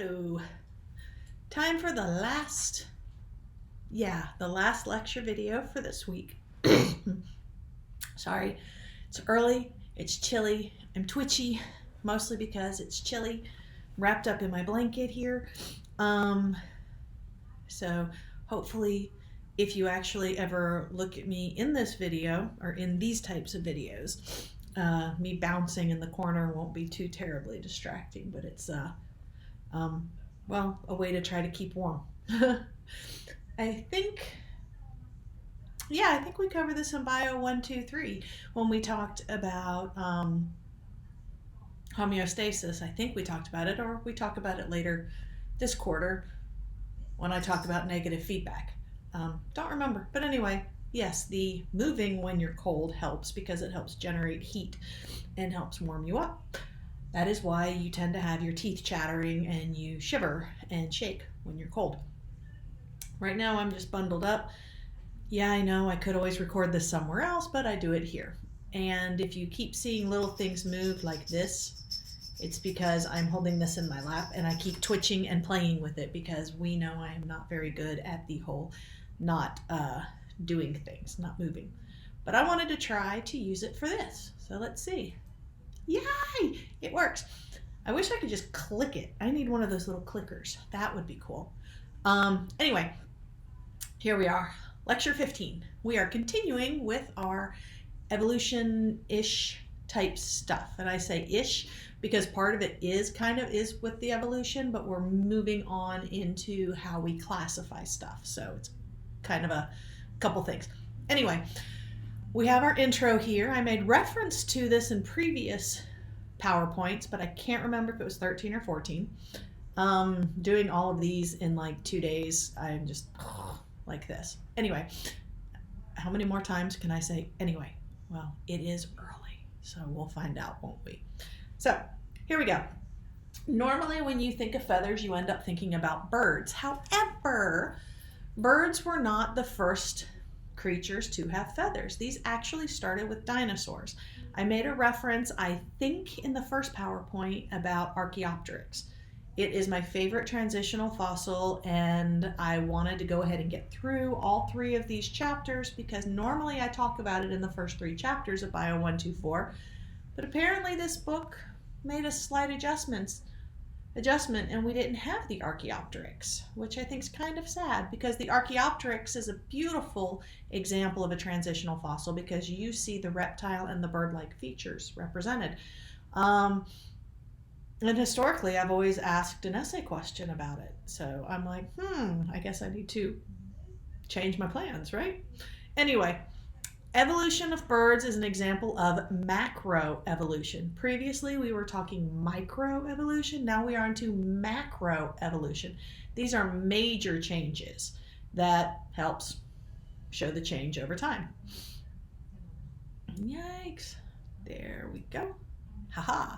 So, time for the last lecture video for this week. Sorry, it's early, it's chilly, I'm twitchy, mostly because it's chilly, wrapped up in my blanket here. So hopefully if you actually ever look at me in this video, or in these types of videos, me bouncing in the corner won't be too terribly distracting, but it's a way to try to keep warm. I think we covered this in Bio 1, 2, 3 when we talked about homeostasis. I think we talked about it, or we talk about it later this quarter when I talk about negative feedback. Don't remember, but anyway, yes, the moving when you're cold helps because it helps generate heat and helps warm you up. That is why you tend to have your teeth chattering and you shiver and shake when you're cold. Right now I'm just bundled up. Yeah, I know I could always record this somewhere else, but I do it here. And if you keep seeing little things move like this, it's because I'm holding this in my lap and I keep twitching and playing with it because we know I am not very good at the whole not doing things, not moving. But I wanted to try to use it for this. So let's see. Yay! It works. I wish I could just click it. I need one of those little clickers. That would be cool. Anyway, here we are. Lecture 15. We are continuing with our evolution-ish type stuff. And I say ish because part of it is with the evolution, but we're moving on into how we classify stuff. So it's kind of a couple things. Anyway, we have our intro here. I made reference to this in previous PowerPoints, but I can't remember if it was 13 or 14. Doing all of these in like 2 days, I'm just like this. Anyway, how many more times can I say anyway? Well, it is early, so we'll find out, won't we? So here we go. Normally when you think of feathers, you end up thinking about birds. However, birds were not the first creatures to have feathers. These actually started with dinosaurs. I made a reference, I think, in the first PowerPoint about Archaeopteryx. It is my favorite transitional fossil, and I wanted to go ahead and get through all 3 of these chapters because normally I talk about it in the first 3 chapters of Bio 1, 2, 4, but apparently this book made a slight adjustment and we didn't have the Archaeopteryx, which I think is kind of sad because the Archaeopteryx is a beautiful example of a transitional fossil because you see the reptile and the bird-like features represented. And historically, I've always asked an essay question about it. So I'm like, I guess I need to change my plans, right? Anyway, evolution of birds is an example of macroevolution. Previously, we were talking microevolution. Now we are into macroevolution. These are major changes that helps show the change over time. Yikes. There we go. Haha.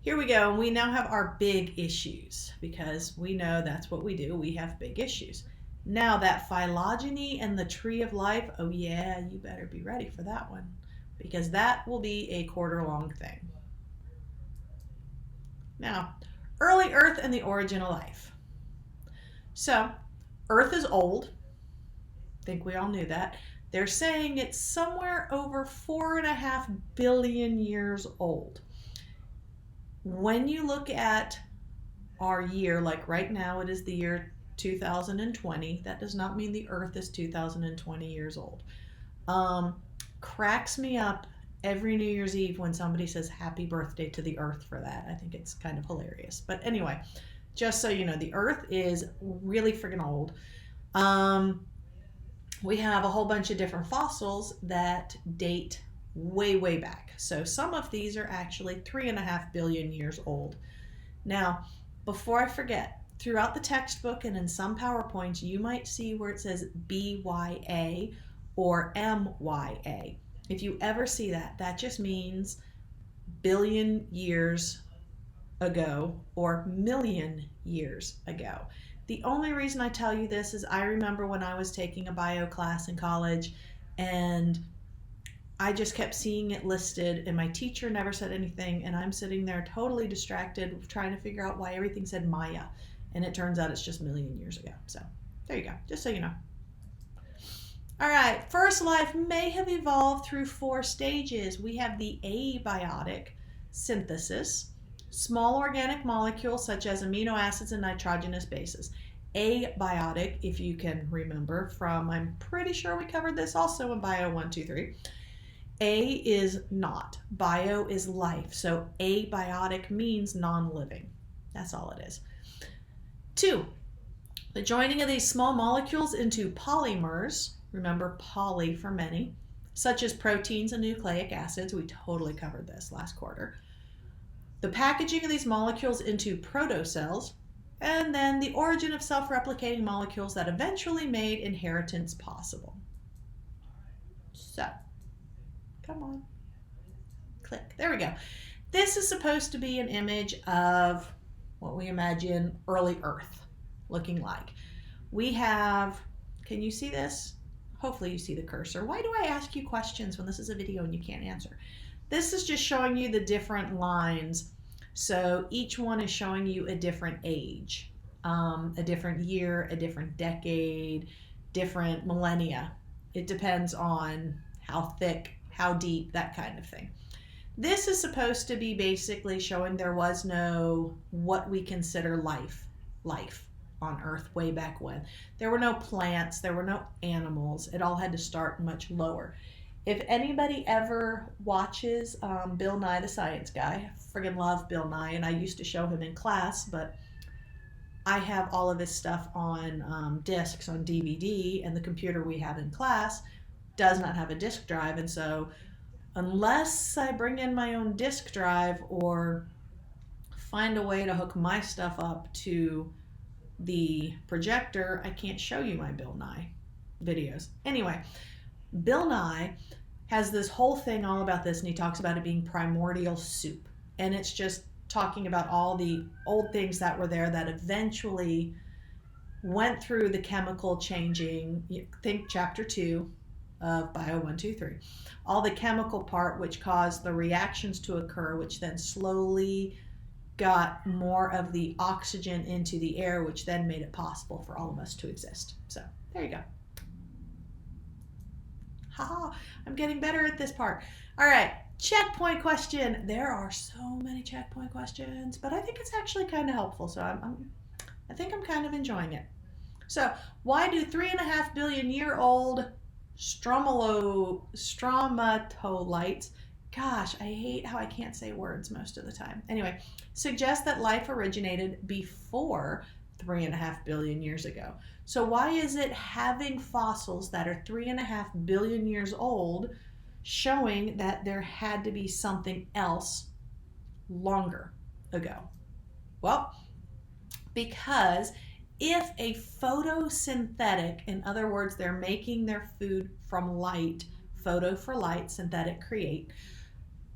Here we go, and we now have our big issues because we know that's what we do. We have big issues. Now that phylogeny and the tree of life, oh yeah, you better be ready for that one because that will be a quarter-long thing. Now, early Earth and the origin of life. So, Earth is old. I think we all knew that. They're saying it's somewhere over 4.5 billion years old. When you look at our year, like right now it is the year 2020, that does not mean the Earth is 2020 years old. Cracks me up every New Year's Eve when somebody says happy birthday to the Earth for that. I think it's kind of hilarious. But anyway, just so you know, the Earth is really freaking old. We have a whole bunch of different fossils that date way, way back. So some of these are actually 3.5 billion years old. Now, before I forget, throughout the textbook and in some PowerPoints, you might see where it says BYA or MYA. If you ever see that, that just means billion years ago or million years ago. The only reason I tell you this is I remember when I was taking a bio class in college and I just kept seeing it listed, and my teacher never said anything, and I'm sitting there totally distracted trying to figure out why everything said Maya, and it turns out it's just a million years ago. So there you go, just so you know. All right, first life may have evolved through 4 stages. We have the abiotic synthesis, small organic molecules such as amino acids and nitrogenous bases. Abiotic, if you can remember from, I'm pretty sure we covered this also in Bio 1, 2, 3. A is not, bio is life, so abiotic means non-living. That's all it is. 2, the joining of these small molecules into polymers, remember poly for many, such as proteins and nucleic acids. We totally covered this last quarter. The packaging of these molecules into protocells, and then the origin of self-replicating molecules that eventually made inheritance possible. So, come on, click, there we go. This is supposed to be an image of what we imagine early Earth looking like. We have, can you see this? Hopefully you see the cursor. Why do I ask you questions when this is a video and you can't answer? This is just showing you the different lines. So each one is showing you a different age, a different year, a different decade, different millennia. It depends on how thick, how deep, that kind of thing. This is supposed to be basically showing there was no what we consider life on Earth way back when. There were no plants, there were no animals. It all had to start much lower. If anybody ever watches Bill Nye the Science Guy, I friggin' love Bill Nye, and I used to show him in class, but I have all of his stuff on discs, on DVD, and the computer we have in class does not have a disk drive, and so unless I bring in my own disk drive or find a way to hook my stuff up to the projector, I can't show you my Bill Nye videos. Anyway, Bill Nye has this whole thing all about this, and he talks about it being primordial soup. And it's just talking about all the old things that were there that eventually went through the chemical changing. Think chapter 2 of Bio 1, 2, 3. All the chemical part which caused the reactions to occur, which then slowly got more of the oxygen into the air, which then made it possible for all of us to exist. So there you go. Haha, I'm getting better at this part. All right, checkpoint question. There are so many checkpoint questions, but I think it's actually kind of helpful. So I think I'm kind of enjoying it. So why do 3.5 billion year old stromatolites, gosh, I hate how I can't say words most of the time. Anyway, suggest that life originated before 3.5 billion years ago. So why is it having fossils that are 3.5 billion years old showing that there had to be something else longer ago? Well, because if a photosynthetic, in other words, they're making their food from light, photo for light, synthetic create,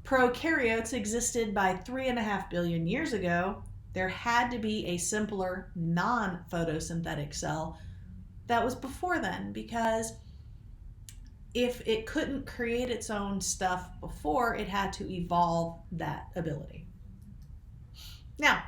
prokaryotes existed by 3.5 billion years ago, there had to be a simpler non-photosynthetic cell that was before then, because if it couldn't create its own stuff before, it had to evolve that ability. Now,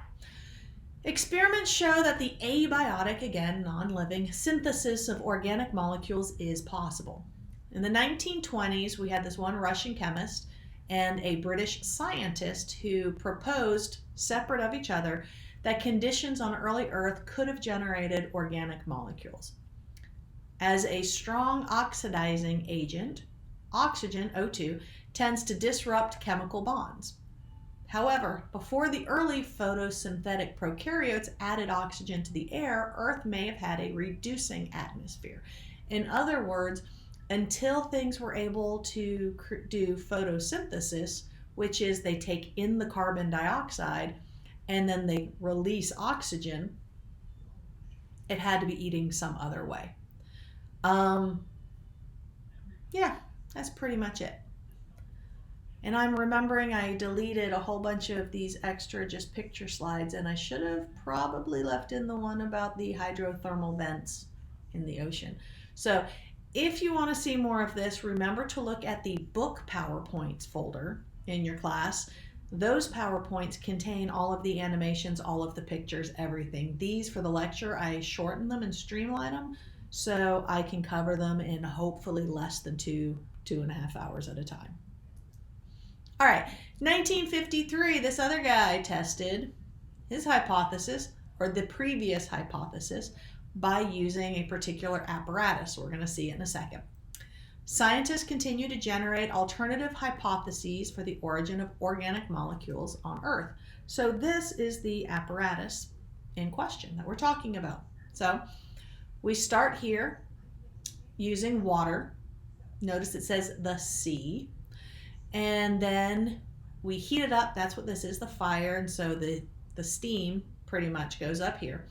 experiments show that the abiotic, again, non-living, synthesis of organic molecules is possible. In the 1920s, we had this one Russian chemist and a British scientist who proposed, separate of each other, that conditions on early Earth could have generated organic molecules. As a strong oxidizing agent, oxygen, O2, tends to disrupt chemical bonds. However, before the early photosynthetic prokaryotes added oxygen to the air, Earth may have had a reducing atmosphere. In other words, until things were able to do photosynthesis, which is they take in the carbon dioxide and then they release oxygen, it had to be eating some other way. Yeah, that's pretty much it. And I'm remembering I deleted a whole bunch of these extra just picture slides, and I should have probably left in the one about the hydrothermal vents in the ocean. So If you want to see more of this, remember to look at the book PowerPoints folder in your class. Those PowerPoints contain all of the animations, all of the pictures, everything. These for the lecture, I shorten them and streamline them so I can cover them in hopefully less than 2.5 hours at a time. All right, 1953, this other guy tested his hypothesis, or the previous hypothesis, by using a particular apparatus. We're going to see it in a second. Scientists continue to generate alternative hypotheses for the origin of organic molecules on Earth. So this is the apparatus in question that we're talking about. So we start here using water. Notice it says the sea. And then we heat it up. That's what this is, the fire. And so the steam pretty much goes up here.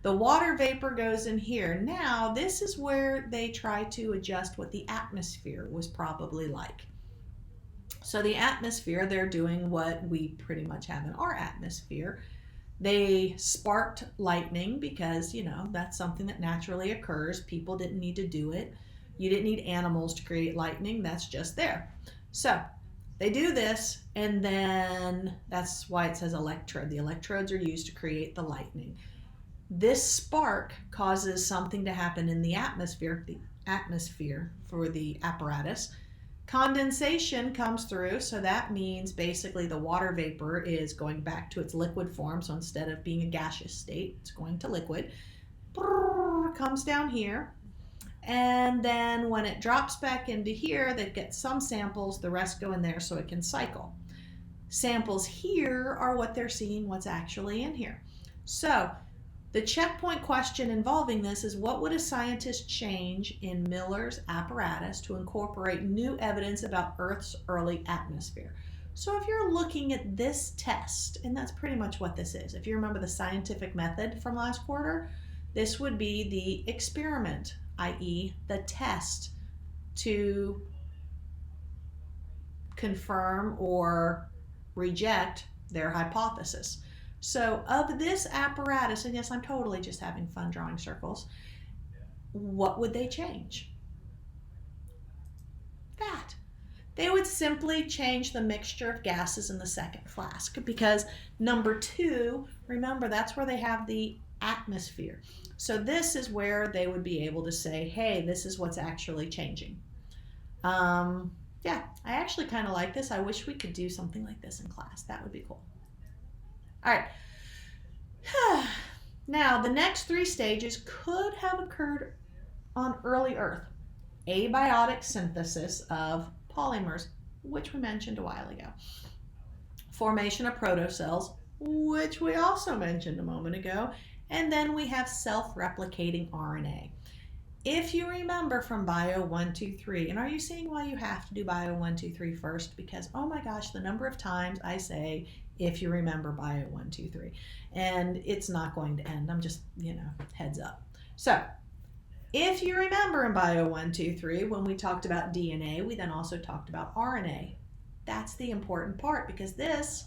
The water vapor goes in here. Now, this is where they try to adjust what the atmosphere was probably like. So the atmosphere, they're doing what we pretty much have in our atmosphere. They sparked lightning because, you know, that's something that naturally occurs. People didn't need to do it. You didn't need animals to create lightning. That's just there. So they do this, and then that's why it says electrode. The electrodes are used to create the lightning. This spark causes something to happen in the atmosphere for the apparatus. Condensation comes through, so that means basically the water vapor is going back to its liquid form. So instead of being a gaseous state, it's going to liquid. Comes down here. And then when it drops back into here, they get some samples, the rest go in there so it can cycle. Samples here are what they're seeing, what's actually in here. So the checkpoint question involving this is, what would a scientist change in Miller's apparatus to incorporate new evidence about Earth's early atmosphere? So if you're looking at this test, and that's pretty much what this is, if you remember the scientific method from last quarter, this would be the experiment, i.e. the test to confirm or reject their hypothesis. So of this apparatus, and yes, I'm totally just having fun drawing circles, what would they change? That. They would simply change the mixture of gases in the second flask, because number 2, remember, that's where they have the atmosphere. So this is where they would be able to say, hey, this is what's actually changing. Yeah, I actually kind of like this. I wish we could do something like this in class. That would be cool. All right. Now, the next 3 stages could have occurred on early Earth. Abiotic synthesis of polymers, which we mentioned a while ago. Formation of protocells, which we also mentioned a moment ago. And then we have self-replicating RNA. If you remember from Bio 1, 2, 3, and are you seeing why you have to do Bio 1, 2, 3 first? Because, oh my gosh, the number of times I say, if you remember Bio 1, 2, 3, and it's not going to end. I'm just, heads up. So, if you remember in Bio 1, 2, 3, when we talked about DNA, we then also talked about RNA. That's the important part, because this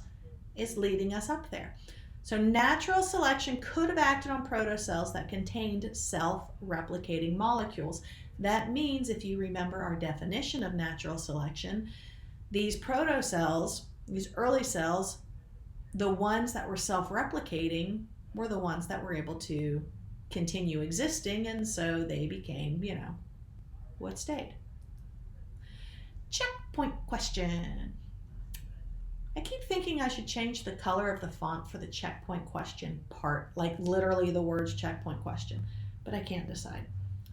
is leading us up there. So natural selection could have acted on protocells that contained self-replicating molecules. That means, if you remember our definition of natural selection, these protocells, these early cells, the ones that were self-replicating were the ones that were able to continue existing, and so they became, what stayed. Checkpoint question. I keep thinking I should change the color of the font for the checkpoint question part, like literally the words checkpoint question, but I can't decide.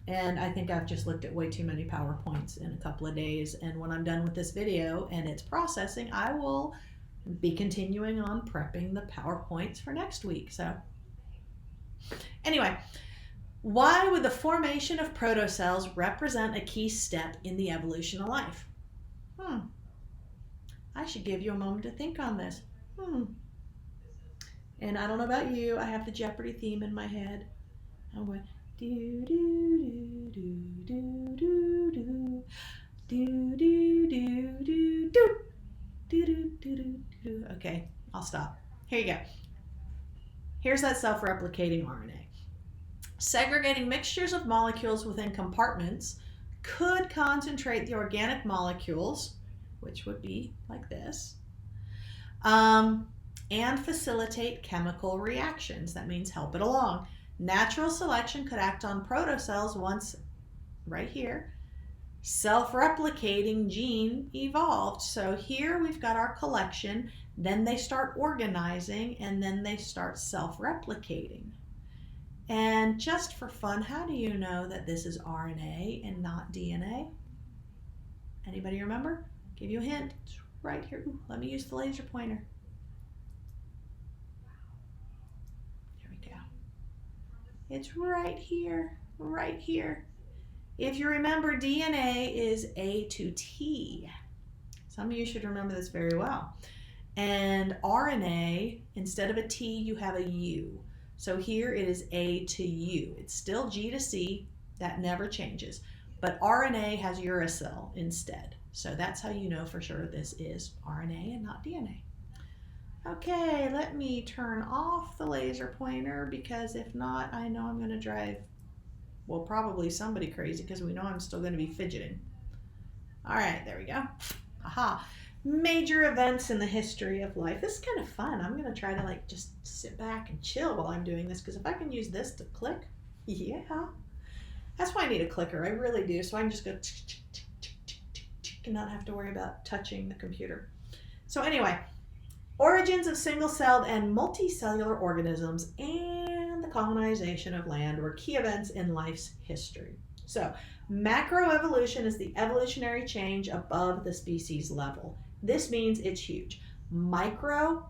And I think I've just looked at way too many PowerPoints in a couple of days, and when I'm done with this video and it's processing, I will be continuing on prepping the PowerPoints for next week. So anyway, why would the formation of protocells represent a key step in the evolution of life? I should give you a moment to think on this. And I don't know about you, I have the Jeopardy theme in my head. I'm going do do do do do do do do do do do do do do. Okay, I'll stop. Here you go. Here's that self-replicating RNA. Segregating mixtures of molecules within compartments could concentrate the organic molecules, which would be like this, and facilitate chemical reactions. That means help it along. Natural selection could act on protocells once, right here, self-replicating gene evolved. So here we've got our collection, then they start organizing, and then they start self-replicating. And just for fun, how do you know that this is RNA and not DNA? Anybody remember? Give you a hint. It's right here. Ooh, let me use the laser pointer. There we go. It's right here, right here. If you remember, DNA is A to T. Some of you should remember this very well. And RNA, instead of a T, you have a U. So here it is A to U. It's still G to C. That never changes. But RNA has uracil instead. So that's how you know for sure this is RNA and not DNA. Okay, let me turn off the laser pointer, because if not, I know I'm going to drive, well, probably somebody crazy, because we know I'm still going to be fidgeting. All right, there we go. Aha. Major events in the history of life. This is kind of fun. I'm going to try to like just sit back and chill while I'm doing this, because if I can use this to click, yeah. That's why I need a clicker. I really do. So I can just go and not have to worry about touching the computer. So anyway, origins of single-celled and multicellular organisms and the colonization of land were key events in life's history. So macroevolution is the evolutionary change above the species level. This means it's huge. Micro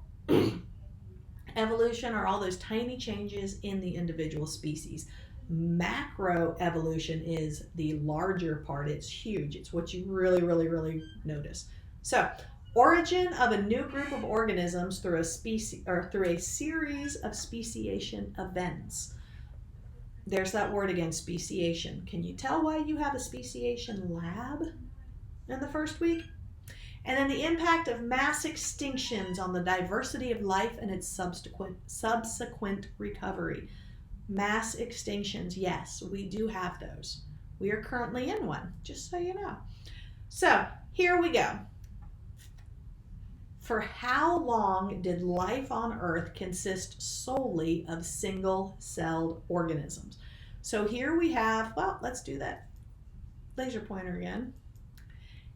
evolution are all those tiny changes in the individual species. Macroevolution is the larger part. It's huge. It's what you really, really, really notice. So, origin of a new group of organisms through a species or through a series of speciation events. There's that word again, speciation. Can you tell why you have a speciation lab in the first week? And then the impact of mass extinctions on the diversity of life and its subsequent recovery. Mass extinctions, yes, we do have those. We are currently in one, just so you know. So here we go. For how long did life on Earth consist solely of single-celled organisms? So here we have, well, let's do that laser pointer again.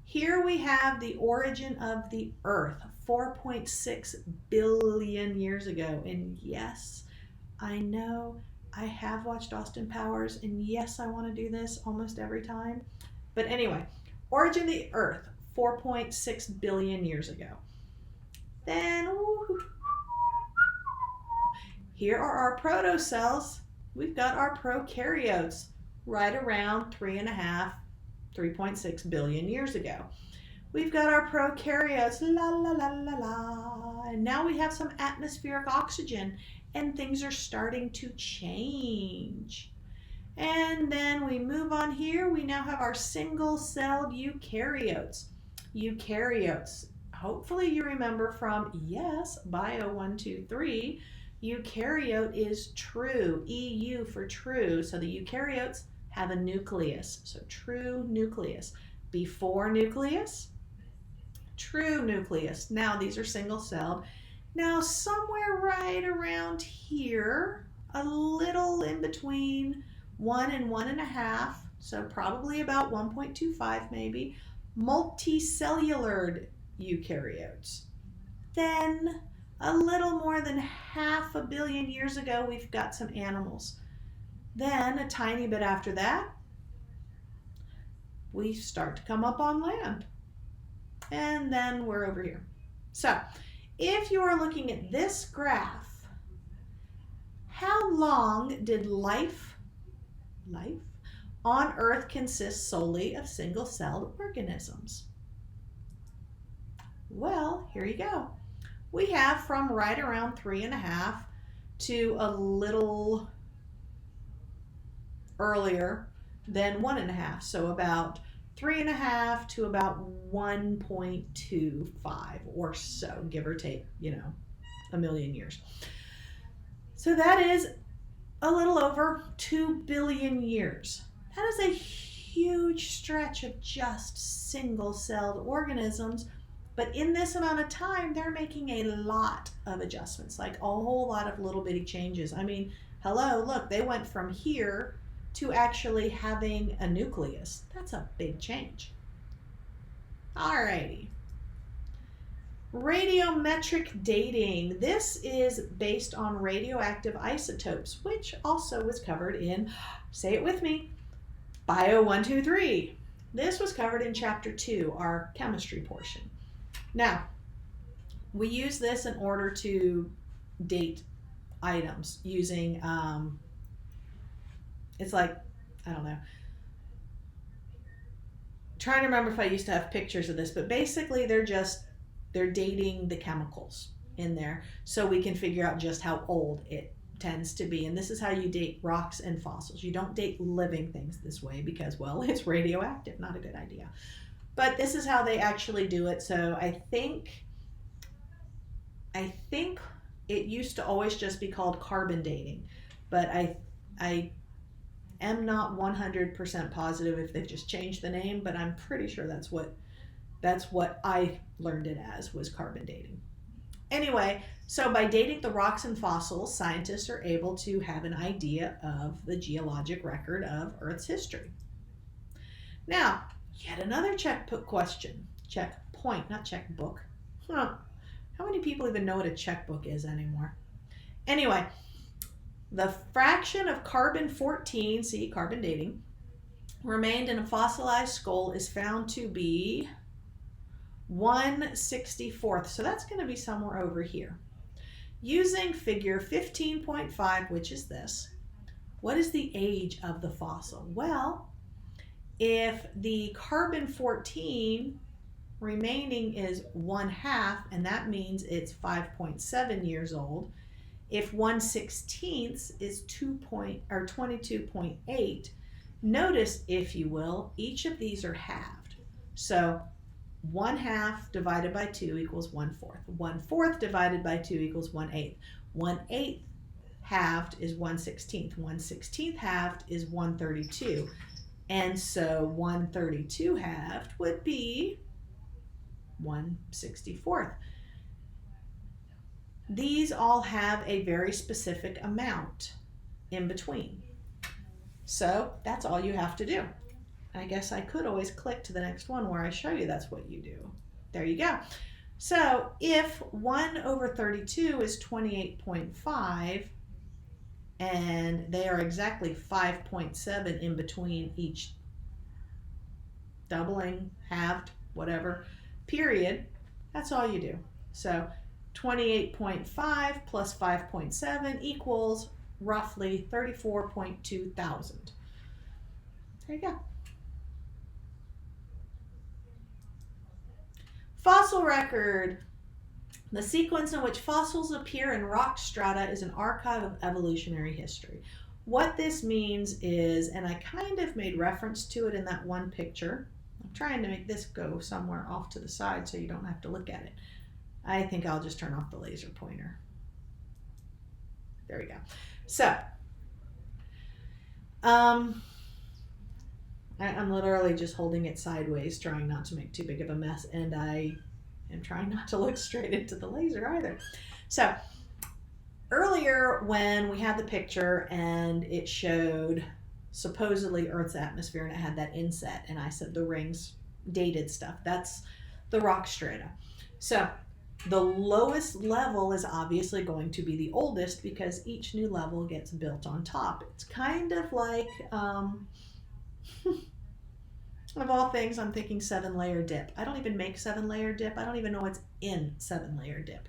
Here we have the origin of the Earth, 4.6 billion years ago. And yes, I know I have watched Austin Powers, and yes, I want to do this almost every time. But anyway, origin of the Earth, 4.6 billion years ago. Then, here are our protocells. We've got our prokaryotes right around 3.6 billion years ago. We've got our prokaryotes, la la la la la, and now we have some atmospheric oxygen, and things are starting to change. And then we move on here. We now have our single-celled eukaryotes. Eukaryotes. Hopefully you remember from, yes, Bio 1, 2, 3, eukaryote is true, EU for true. So the eukaryotes have a nucleus, so true nucleus. Before nucleus, true nucleus. Now these are single-celled. Now somewhere right around here, a little in between 1 and 1.5, so probably about 1.25 maybe, multicellular eukaryotes. Then a little more than 500 million years ago, we've got some animals. Then a tiny bit after that, we start to come up on land. And then we're over here. So if you are looking at this graph, how long did life on Earth consist solely of single-celled organisms? Well, here you go. We have from right around 3.5 to a little earlier than 1.5. So about 3.5 to about 1.25 or so, give or take, a million years. So that is a little over 2 billion years. That is a huge stretch of just single-celled organisms, but in this amount of time, they're making a lot of adjustments, like a whole lot of little bitty changes. I mean, hello, look, they went from here to actually having a nucleus. That's a big change. Alrighty. Radiometric dating. This is based on radioactive isotopes, which also was covered in, say it with me, Bio 123. This was covered in Chapter 2, our chemistry portion. Now, we use this in order to date items using, it's like, I don't know, trying to remember if I used to have pictures of this, but basically they're dating the chemicals in there so we can figure out just how old it tends to be. And this is how you date rocks and fossils. You don't date living things this way because, well, it's radioactive, not a good idea. But this is how they actually do it. So I think it used to always just be called carbon dating, but I am not 100% positive if they've just changed the name, but I'm pretty sure that's what I learned it as, was carbon dating. Anyway, so by dating the rocks and fossils, scientists are able to have an idea of the geologic record of Earth's history. Now, yet another checkbook question. Checkpoint, not checkbook. How many people even know what a checkbook is anymore? Anyway, the fraction of carbon-14, see, carbon dating, remained in a fossilized skull is found to be 1/64. So that's going to be somewhere over here. Using figure 15.5, which is this, what is the age of the fossil? Well, if the carbon-14 remaining is 1/2, and that means it's 5.7 years old. If 1/16 is 22.8, notice, if you will, each of these are halved. So 1/2 divided by 2 equals 1/4. 1/4 divided by 2 equals 1/8. 1/8 halved is 1/16. 1/16 halved is 1/32. And so 1/32 halved would be 1/64. These all have a very specific amount in between. So that's all you have to do. I guess I could always click to the next one where I show you that's what you do. There you go. So if 1/32 is 28.5, and they are exactly 5.7 in between each doubling, halved, whatever, period, that's all you do. So 28.5 plus 5.7 equals roughly 34.2 thousand. There you go. Fossil record. The sequence in which fossils appear in rock strata is an archive of evolutionary history. What this means is, and I kind of made reference to it in that one picture. I'm trying to make this go somewhere off to the side so you don't have to look at it. I think I'll just turn off the laser pointer. There we go. So, I'm literally just holding it sideways, trying not to make too big of a mess, and I am trying not to look straight into the laser either. So, earlier when we had the picture and it showed supposedly Earth's atmosphere and it had that inset, and I said the rings dated stuff, that's the rock strata. So, the lowest level is obviously going to be the oldest because each new level gets built on top. It's kind of like, of all things, I'm thinking 7-layer dip. I don't even make 7-layer dip. I don't even know what's in 7-layer dip.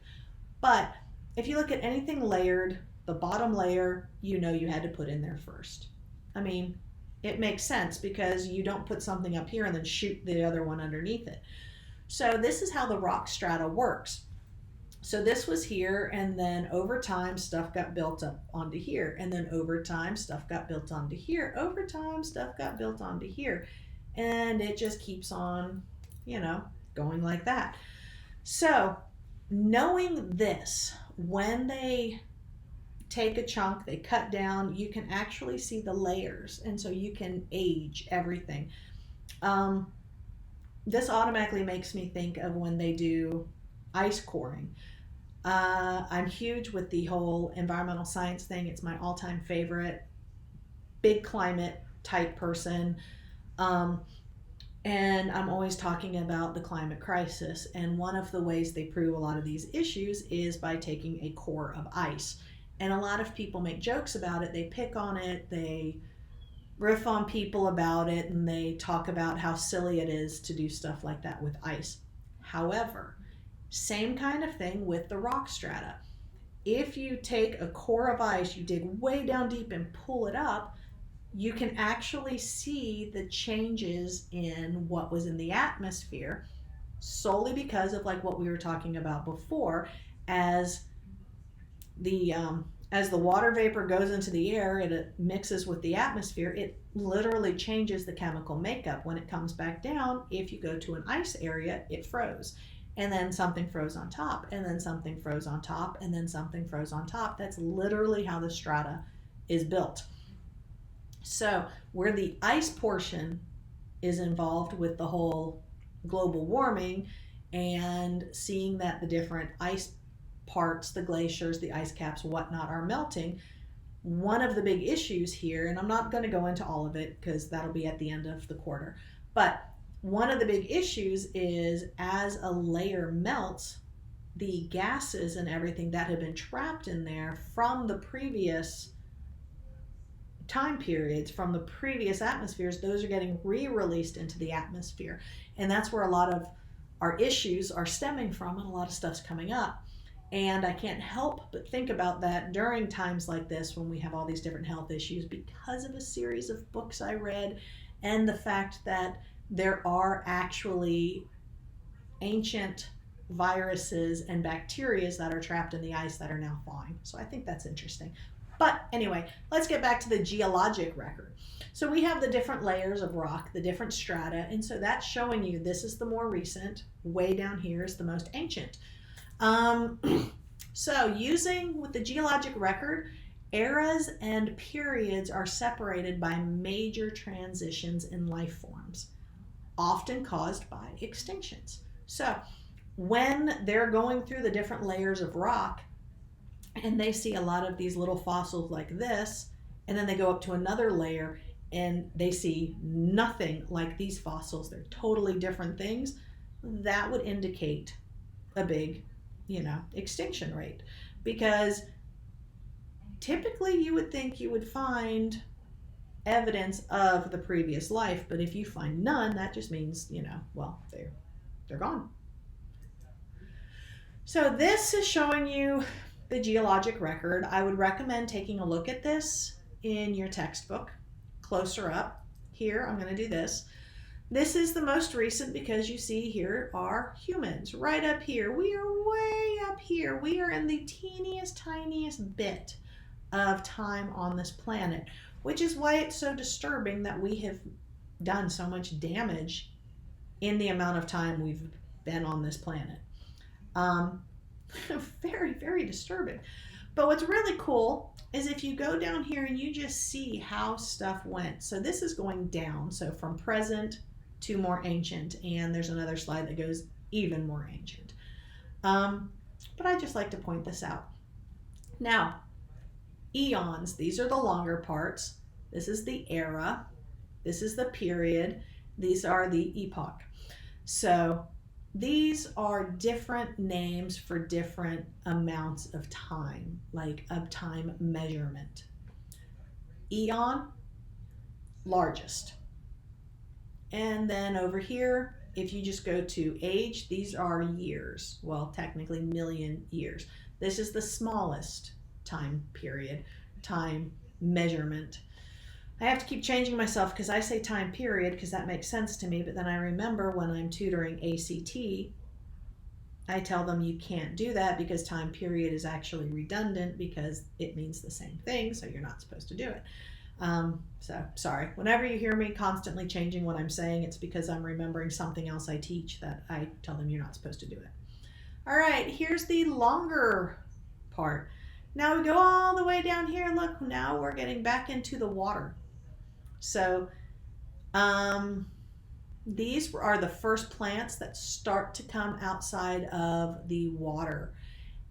But if you look at anything layered, the bottom layer, you know you had to put in there first. I mean, it makes sense because you don't put something up here and then shoot the other one underneath it. So this is how the rock strata works. So this was here, and then over time stuff got built up onto here, and then over time stuff got built onto here. Over time stuff got built onto here, and it just keeps on, you know, going like that. So knowing this, when they take a chunk, they cut down, you can actually see the layers, and so you can age everything. This automatically makes me think of when they do ice coring. I'm huge with the whole environmental science thing. It's my all-time favorite. Big climate type person. And I'm always talking about the climate crisis. And one of the ways they prove a lot of these issues is by taking a core of ice. And a lot of people make jokes about it. They pick on it. They riff on people about it. And they talk about how silly it is to do stuff like that with ice. However, same kind of thing with the rock strata. If you take a core of ice, you dig way down deep and pull it up, you can actually see the changes in what was in the atmosphere solely because of like what we were talking about before. As the water vapor goes into the air and it mixes with the atmosphere, it literally changes the chemical makeup. When it comes back down, if you go to an ice area, it froze. And then something froze on top, and then something froze on top, and then something froze on top. That's literally how the strata is built. So where the ice portion is involved with the whole global warming and seeing that the different ice parts, the glaciers, the ice caps, whatnot, are melting, one of the big issues here, and I'm not going to go into all of it because that'll be at the end of the quarter, but one of the big issues is as a layer melts, the gases and everything that have been trapped in there from the previous time periods, from the previous atmospheres, those are getting re-released into the atmosphere. And that's where a lot of our issues are stemming from, and a lot of stuff's coming up. And I can't help but think about that during times like this when we have all these different health issues because of a series of books I read and the fact that there are actually ancient viruses and bacteria that are trapped in the ice that are now thawing. So I think that's interesting. But anyway, let's get back to the geologic record. So we have the different layers of rock, the different strata, and so that's showing you this is the more recent, way down here is the most ancient. So using with the geologic record, eras and periods are separated by major transitions in life forms, often caused by extinctions. So when they're going through the different layers of rock and they see a lot of these little fossils like this, and then they go up to another layer and they see nothing like these fossils, they're totally different things, that would indicate a big, extinction rate. Because typically you would think you would find evidence of the previous life, but if you find none, that just means, they're gone. So this is showing you the geologic record. I would recommend taking a look at this in your textbook, closer up. Here, I'm going to do this. This is the most recent because you see here are humans right up here. We are way up here. We are in the teeniest, tiniest bit of time on this planet, which is why it's so disturbing that we have done so much damage in the amount of time we've been on this planet. Very, very disturbing. But what's really cool is if you go down here and you just see how stuff went. So this is going down, so from present to more ancient, and there's another slide that goes even more ancient. But I just like to point this out. Now, eons, these are the longer parts. This is the era. This is the period. These are the epoch. So these are different names for different amounts of time, like of time measurement. Eon, largest. And then over here, if you just go to age, these are years. Well, technically million years. This is the smallest time period, time measurement. I have to keep changing myself because I say time period because that makes sense to me, but then I remember when I'm tutoring ACT, I tell them you can't do that because time period is actually redundant because it means the same thing, so you're not supposed to do it. So sorry, whenever you hear me constantly changing what I'm saying, it's because I'm remembering something else I teach that I tell them you're not supposed to do it. All right, here's the longer part. Now we go all the way down here. Look, now we're getting back into the water. So these are the first plants that start to come outside of the water.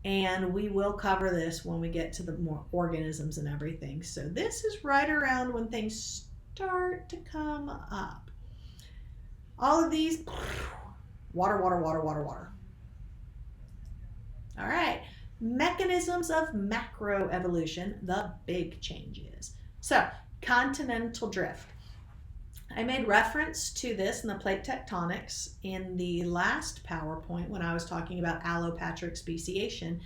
And we will cover this when we get to the more organisms and everything. So this is right around when things start to come up. All of these, water, water, water, water, water. All right, mechanisms of macroevolution, the big changes. So, continental drift. I made reference to this in the plate tectonics in the last PowerPoint when I was talking about allopatric speciation,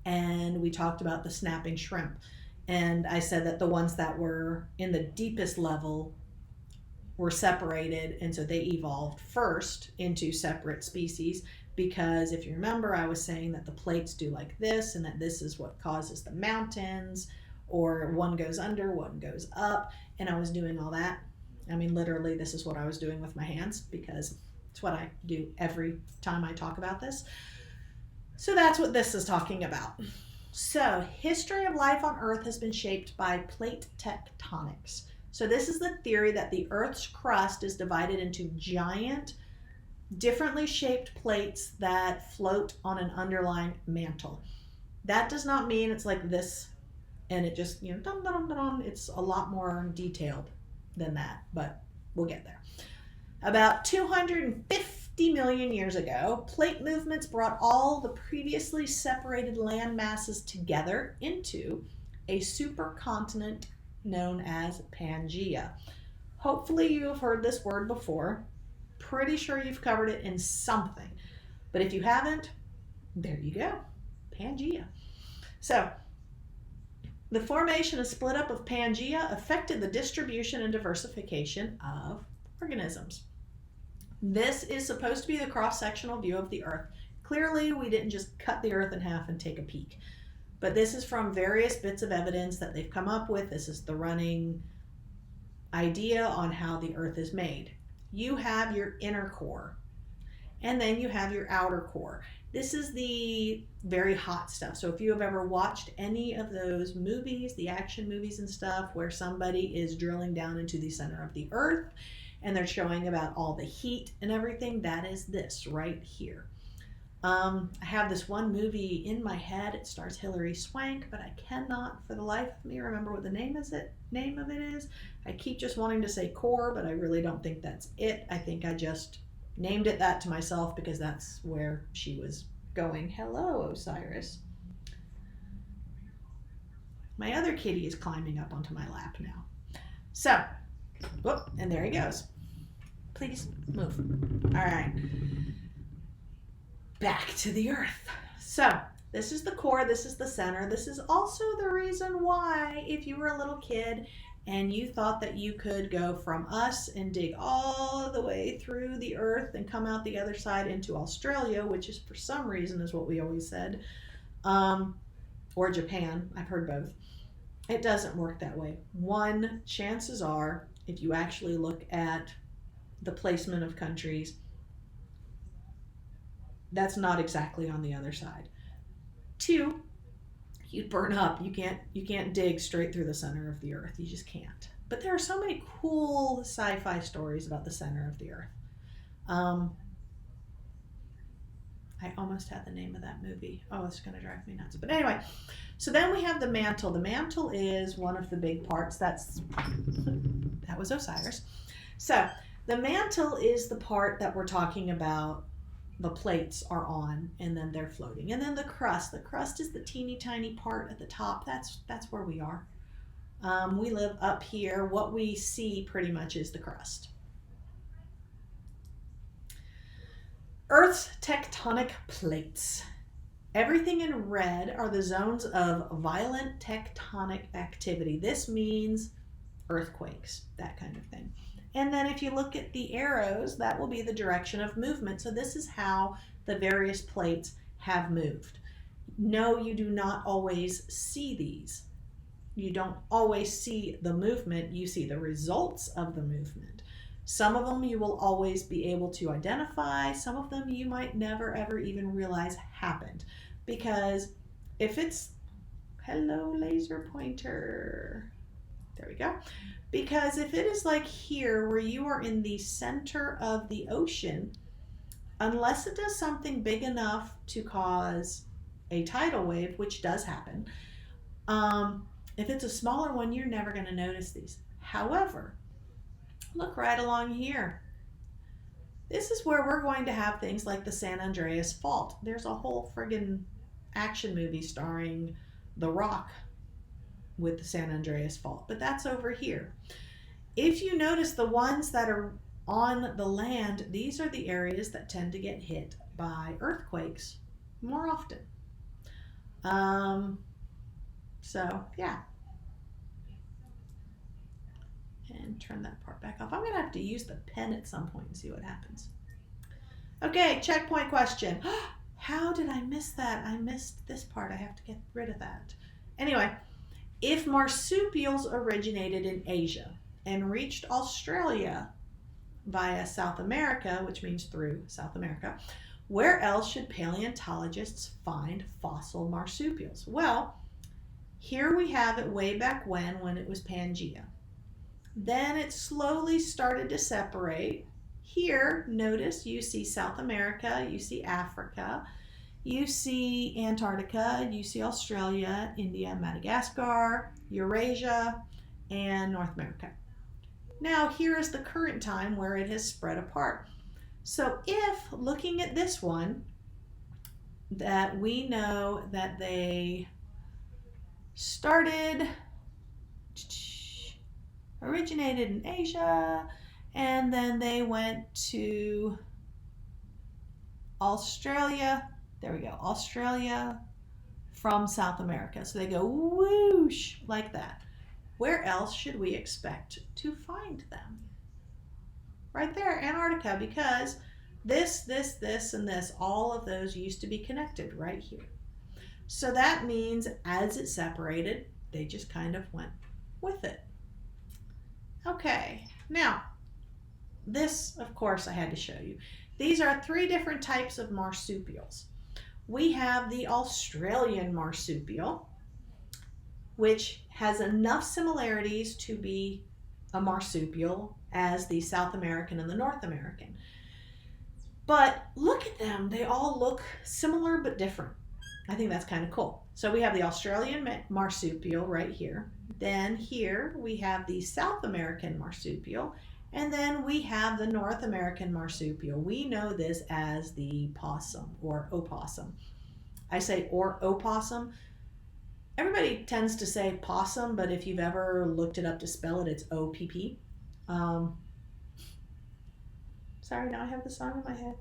and we talked about the snapping shrimp. And I said that the ones that were in the deepest level were separated, and so they evolved first into separate species, because if you remember, I was saying that the plates do like this, and that this is what causes the mountains, or one goes under, one goes up, and I was doing all that. I mean, literally, this is what I was doing with my hands, because it's what I do every time I talk about this. So that's what this is talking about. So, history of life on Earth has been shaped by plate tectonics. So this is the theory that the Earth's crust is divided into giant, differently shaped plates that float on an underlying mantle. That does not mean it's like this and it just, dum, dum, dum, dum. It's a lot more detailed than that, but we'll get there. About 250 million years ago, plate movements brought all the previously separated land masses together into a supercontinent known as Pangaea. Hopefully you have heard this word before. Pretty sure you've covered it in something. But if you haven't, there you go. Pangaea. So, the formation and split up of Pangaea affected the distribution and diversification of organisms. This is supposed to be the cross-sectional view of the Earth. Clearly, we didn't just cut the Earth in half and take a peek. But this is from various bits of evidence that they've come up with. This is the running idea on how the Earth is made. You have your inner core, and then you have your outer core. This is the very hot stuff. So if you have ever watched any of those movies, the action movies and stuff, where somebody is drilling down into the center of the Earth, and they're showing about all the heat and everything, that is this right here. I have this one movie in my head. It stars Hilary Swank, but I cannot for the life of me remember what the name of it is. I keep just wanting to say core, but I really don't think that's it. I think I just named it that to myself because that's where she was going. Hello, Osiris. My other kitty is climbing up onto my lap now. So, whoop, and there he goes. Please move. All right. Back to the Earth. So, this is the core, this is the center. This is also the reason why, if you were a little kid and you thought that you could go from us and dig all the way through the Earth and come out the other side into Australia, which is for some reason is what we always said, or Japan, I've heard both. It doesn't work that way. One, chances are, if you actually look at the placement of countries, that's not exactly on the other side. Two, you'd burn up. You can't dig straight through the center of the Earth. You just can't. But there are so many cool sci-fi stories about the center of the Earth. I almost had the name of that movie. Oh, it's going to drive me nuts. But anyway, so then we have the mantle. The mantle is one of the big parts. That was Osiris. So the mantle is the part that we're talking about. The plates are on and then they're floating. And then the crust is the teeny tiny part at the top. That's where we are. We live up here. What we see pretty much is the crust. Earth's tectonic plates. Everything in red are the zones of violent tectonic activity. This means earthquakes, that kind of thing. And then if you look at the arrows, that will be the direction of movement. So this is how the various plates have moved. No, you do not always see these. You don't always see the movement. You see the results of the movement. Some of them you will always be able to identify. Some of them you might never ever even realize happened. Because if it's Hello, laser pointer. There we go. Because if it is like here where you are in the center of the ocean, unless it does something big enough to cause a tidal wave, which does happen, if it's a smaller one, you're never going to notice these. However, look right along here. This is where we're going to have things like the San Andreas Fault. There's a whole friggin' action movie starring The Rock with the San Andreas Fault, but that's over here. If you notice the ones that are on the land, these are the areas that tend to get hit by earthquakes more often. So yeah. And turn that part back off. I'm going to have to use the pen at some point and see what happens. Okay, checkpoint question. How did I miss that? I missed this part. I have to get rid of that. Anyway, if marsupials originated in Asia and reached Australia via South America, which means through South America, where else should paleontologists find fossil marsupials? Well, here we have it way back when it was Pangea. Then it slowly started to separate. Here, notice you see South America, you see Africa, you see Antarctica, you see Australia, India, Madagascar, Eurasia, and North America. Now, here is the current time where it has spread apart. So if, looking at this one, that we know that they originated in Asia, and then they went to Australia. There we go, Australia from South America. So they go whoosh like that. Where else should we expect to find them? Right there, Antarctica, because this, and this, all of those used to be connected right here. So that means as it separated, they just kind of went with it. Okay, now, this, of course, I had to show you. These are 3 different types of marsupials. We have the Australian marsupial, which has enough similarities to be a marsupial as the South American and the North American. But look at them, they all look similar but different. I think that's kind of cool. So we have the Australian marsupial right here. Then here we have the South American marsupial, and then we have the North American marsupial. We know this as the possum or opossum. I say or opossum. Everybody tends to say possum, but if you've ever looked it up to spell it, it's O-P-P. Sorry, now I have the song in my head.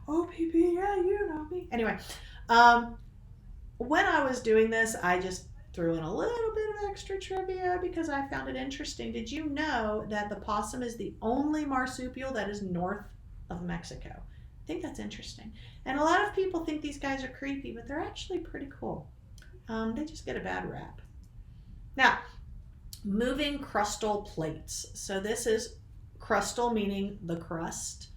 O-P-P, yeah, you know me. Anyway, when I was doing this, I just threw in a little bit of extra trivia because I found it interesting. Did you know that the possum is the only marsupial that is north of Mexico? I think that's interesting. And a lot of people think these guys are creepy, but they're actually pretty cool. They just get a bad rap. Now, moving crustal plates. So this is crustal, meaning the crust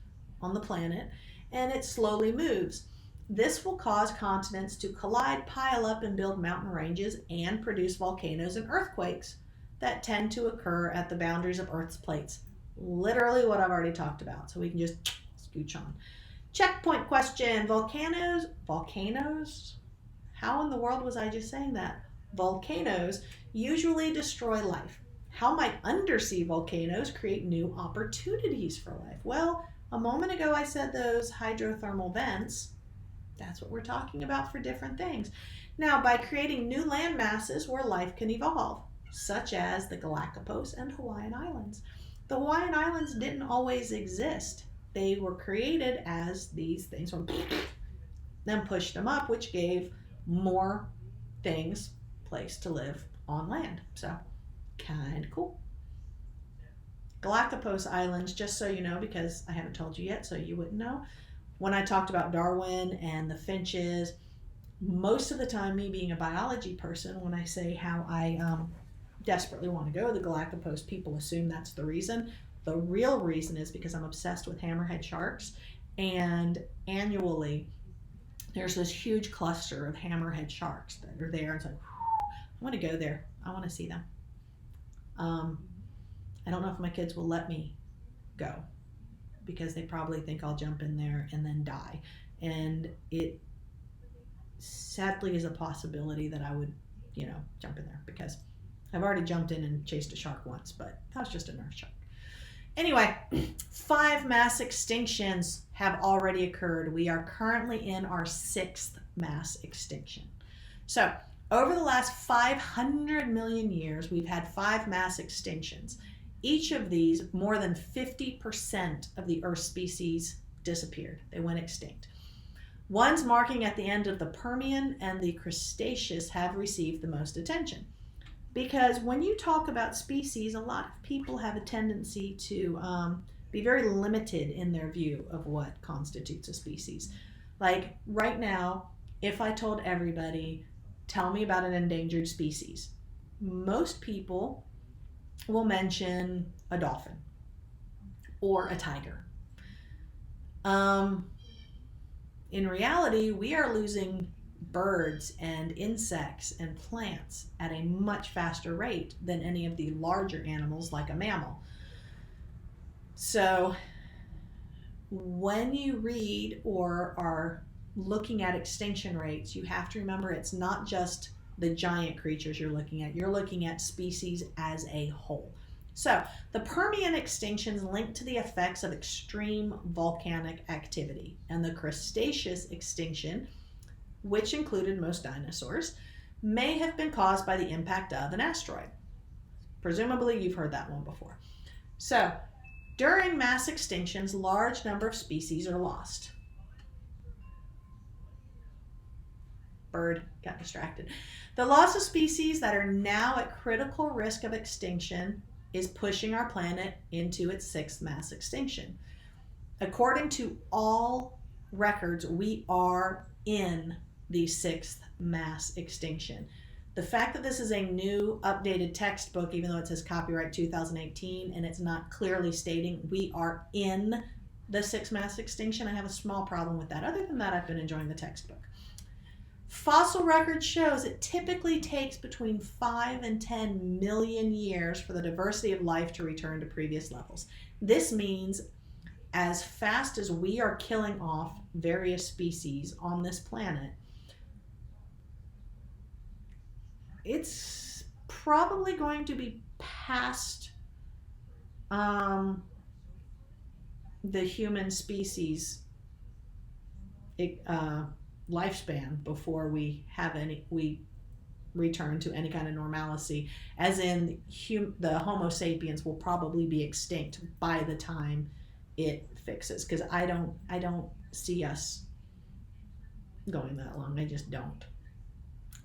on the planet, and it slowly moves. This will cause continents to collide, pile up, and build mountain ranges and produce volcanoes and earthquakes that tend to occur at the boundaries of Earth's plates. Literally what I've already talked about, so we can just scooch on. Checkpoint question. Volcanoes? How in the world was I just saying that? Volcanoes usually destroy life. How might undersea volcanoes create new opportunities for life? Well, a moment ago I said those hydrothermal vents. That's what we're talking about for different things. Now, by creating new land masses where life can evolve, such as the Galapagos and Hawaiian Islands. The Hawaiian Islands didn't always exist. They were created as these things, then pushed them up, which gave more things place to live on land. So, kind of cool. Galapagos Islands, just so you know, because I haven't told you yet, so you wouldn't know. When I talked about Darwin and the finches, most of the time, me being a biology person, when I say how I desperately want to go to the Galapagos, people assume that's the reason. The real reason is because I'm obsessed with hammerhead sharks, and annually there's this huge cluster of hammerhead sharks that are there. It's like, I want to go there. I want to see them. I don't know if my kids will let me go because they probably think I'll jump in there and then die. And it sadly is a possibility that I would, jump in there because I've already jumped in and chased a shark once, but that was just a nurse shark. Anyway, 5 mass extinctions have already occurred. We are currently in our 6th mass extinction. So over the last 500 million years, we've had 5 mass extinctions. Each of these, more than 50% of the Earth species disappeared. They went extinct. Ones marking at the end of the Permian and the Cretaceous have received the most attention. Because when you talk about species, a lot of people have a tendency to be very limited in their view of what constitutes a species. Like right now, if I told everybody, tell me about an endangered species, most people will mention a dolphin or a tiger. In reality, we are losing birds and insects and plants at a much faster rate than any of the larger animals like a mammal. So when you read or are looking at extinction rates, you have to remember it's not just the giant creatures you're looking at species as a whole. So the Permian extinctions linked to the effects of extreme volcanic activity, and the Cretaceous extinction, which included most dinosaurs, may have been caused by the impact of an asteroid. Presumably you've heard that one before. So during mass extinctions, large number of species are lost. Bird got distracted. The loss of species that are now at critical risk of extinction is pushing our planet into its 6th mass extinction. According to all records, we are in the 6th mass extinction. The fact that this is a new updated textbook, even though it says copyright 2018 and it's not clearly stating we are in the 6th mass extinction, I have a small problem with that. Other than that, I've been enjoying the textbook. Fossil record shows it typically takes between 5 and 10 million years for the diversity of life to return to previous levels. This means as fast as we are killing off various species on this planet, it's probably going to be past the human species lifespan before we return to any kind of normalcy, as in the Homo sapiens will probably be extinct by the time it fixes, because I don't see us going that long. I just don't.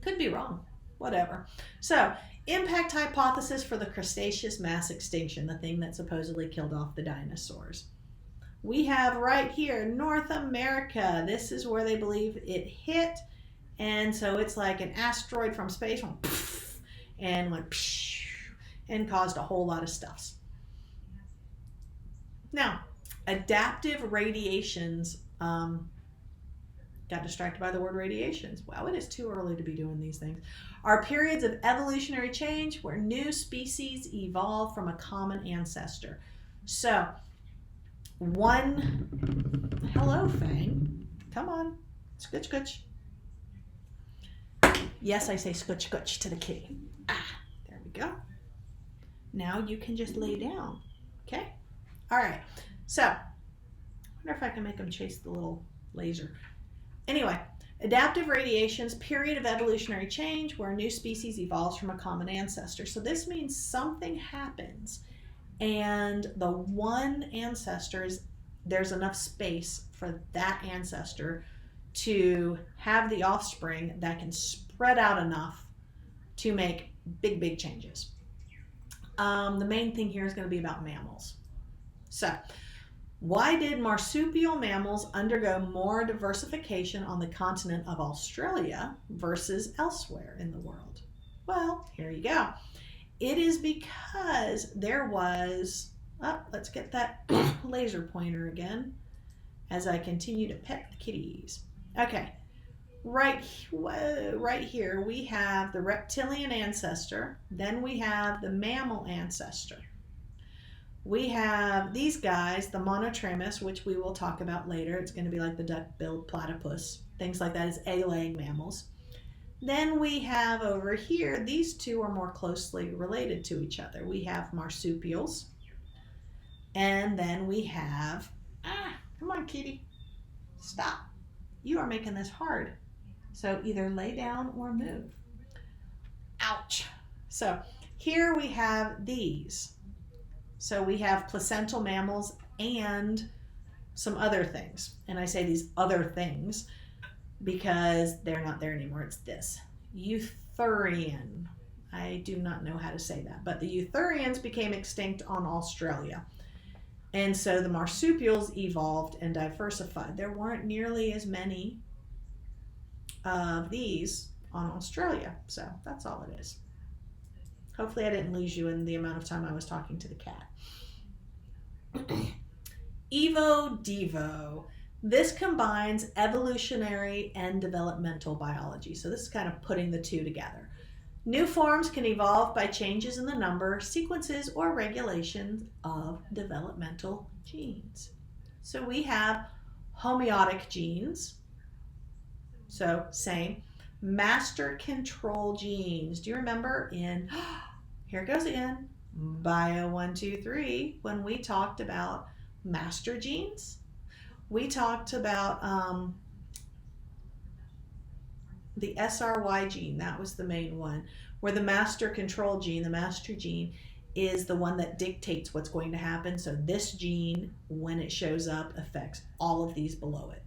Could be wrong, whatever. So impact hypothesis for the Cretaceous mass extinction, the thing that supposedly killed off the dinosaurs. We have right here North America. This is where they believe it hit, and so it's like an asteroid from space went and went and caused a whole lot of stuff. Now, adaptive radiations, got distracted by the word radiations. Well, it is too early to be doing these things. Are periods of evolutionary change where new species evolve from a common ancestor. So, hello, Fang. Come on, scooch, scooch. Yes, I say scooch, scooch to the kitty. There we go. Now you can just lay down, okay? All right, so, I wonder if I can make them chase the little laser. Anyway, adaptive radiations, period of evolutionary change where a new species evolves from a common ancestor. So this means something happens and the one ancestor there's enough space for that ancestor to have the offspring that can spread out enough to make big, big changes. The main thing here is going to be about mammals. So, why did marsupial mammals undergo more diversification on the continent of Australia versus elsewhere in the world? Well, here you go. It is because there was, let's get that laser pointer again as I continue to pet the kitties. Okay, right here we have the reptilian ancestor, then we have the mammal ancestor. We have these guys, the monotremus, which we will talk about later. It's going to be like the duck-billed platypus, things like that, as A-laying mammals. Then we have over here, these two are more closely related to each other. We have marsupials, and then we have, come on, kitty, stop. You are making this hard. So either lay down or move. Ouch. So here we have these. So we have placental mammals and some other things. And I say these other things because they're not there anymore. It's this. Eutherian. I do not know how to say that. But the Eutherians became extinct on Australia. And so the marsupials evolved and diversified. There weren't nearly as many of these on Australia. So that's all it is. Hopefully I didn't lose you in the amount of time I was talking to the cat. Evo Devo. This combines evolutionary and developmental biology. So this is kind of putting the two together. New forms can evolve by changes in the number, sequences, or regulations of developmental genes. So we have homeotic genes. So same. Master control genes. Do you remember in, here it goes again, Bio 1, 2, 3, when we talked about master genes? We talked about the SRY gene. That was the main one, where the master control gene, the master gene, is the one that dictates what's going to happen. So this gene, when it shows up, affects all of these below it.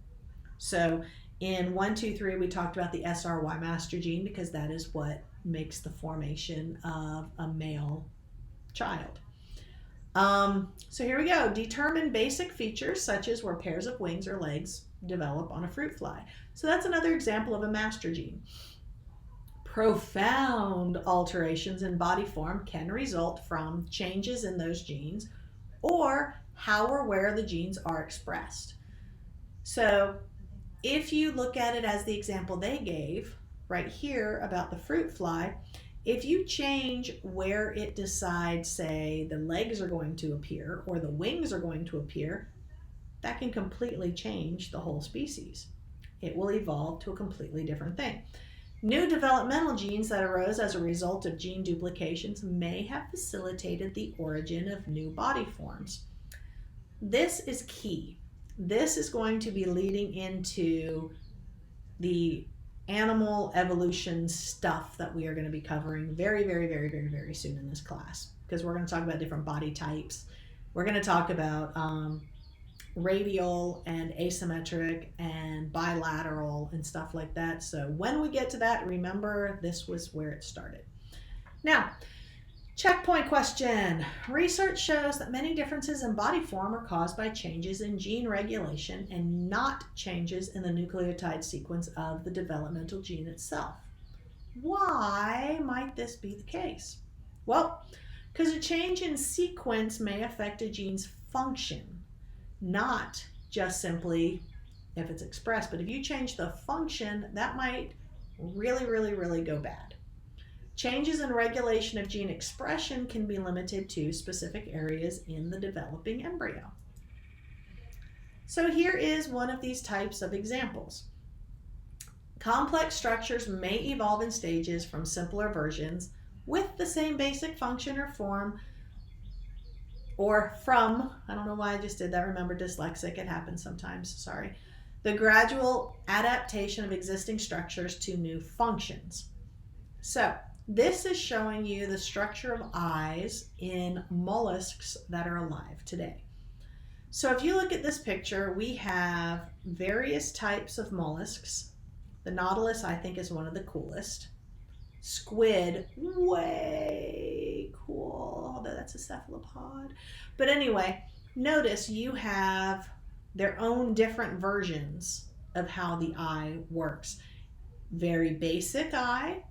So in 1, 2, 3, we talked about the SRY master gene because that is what makes the formation of a male child. So here we go. Determine basic features such as where pairs of wings or legs develop on a fruit fly. So that's another example of a master gene. Profound alterations in body form can result from changes in those genes or how or where the genes are expressed. So if you look at it as the example they gave right here about the fruit fly, if you change where it decides, say, the legs are going to appear or the wings are going to appear, that can completely change the whole species. It will evolve to a completely different thing. New developmental genes that arose as a result of gene duplications may have facilitated the origin of new body forms. This is key. This is going to be leading into the animal evolution stuff that we are going to be covering very, very, very, very, very soon in this class, because we're going to talk about different body types. We're going to talk about radial and asymmetric and bilateral and stuff like that. So when we get to that, remember this was where it started. Now, checkpoint question. Research shows that many differences in body form are caused by changes in gene regulation and not changes in the nucleotide sequence of the developmental gene itself. Why might this be the case? Well, because a change in sequence may affect a gene's function, not just simply if it's expressed, but if you change the function, that might really, really, really go bad. Changes in regulation of gene expression can be limited to specific areas in the developing embryo. So here is one of these types of examples. Complex structures may evolve in stages from simpler versions with the same basic function or form, or from, I don't know why I just did that, remember dyslexic, it happens sometimes, sorry, the gradual adaptation of existing structures to new functions. So this is showing you the structure of eyes in mollusks that are alive today. So if you look at this picture, we have various types of mollusks. The nautilus, I think, is one of the coolest. Squid, way cool, although that's a cephalopod. But anyway, notice you have their own different versions of how the eye works. Very basic eye.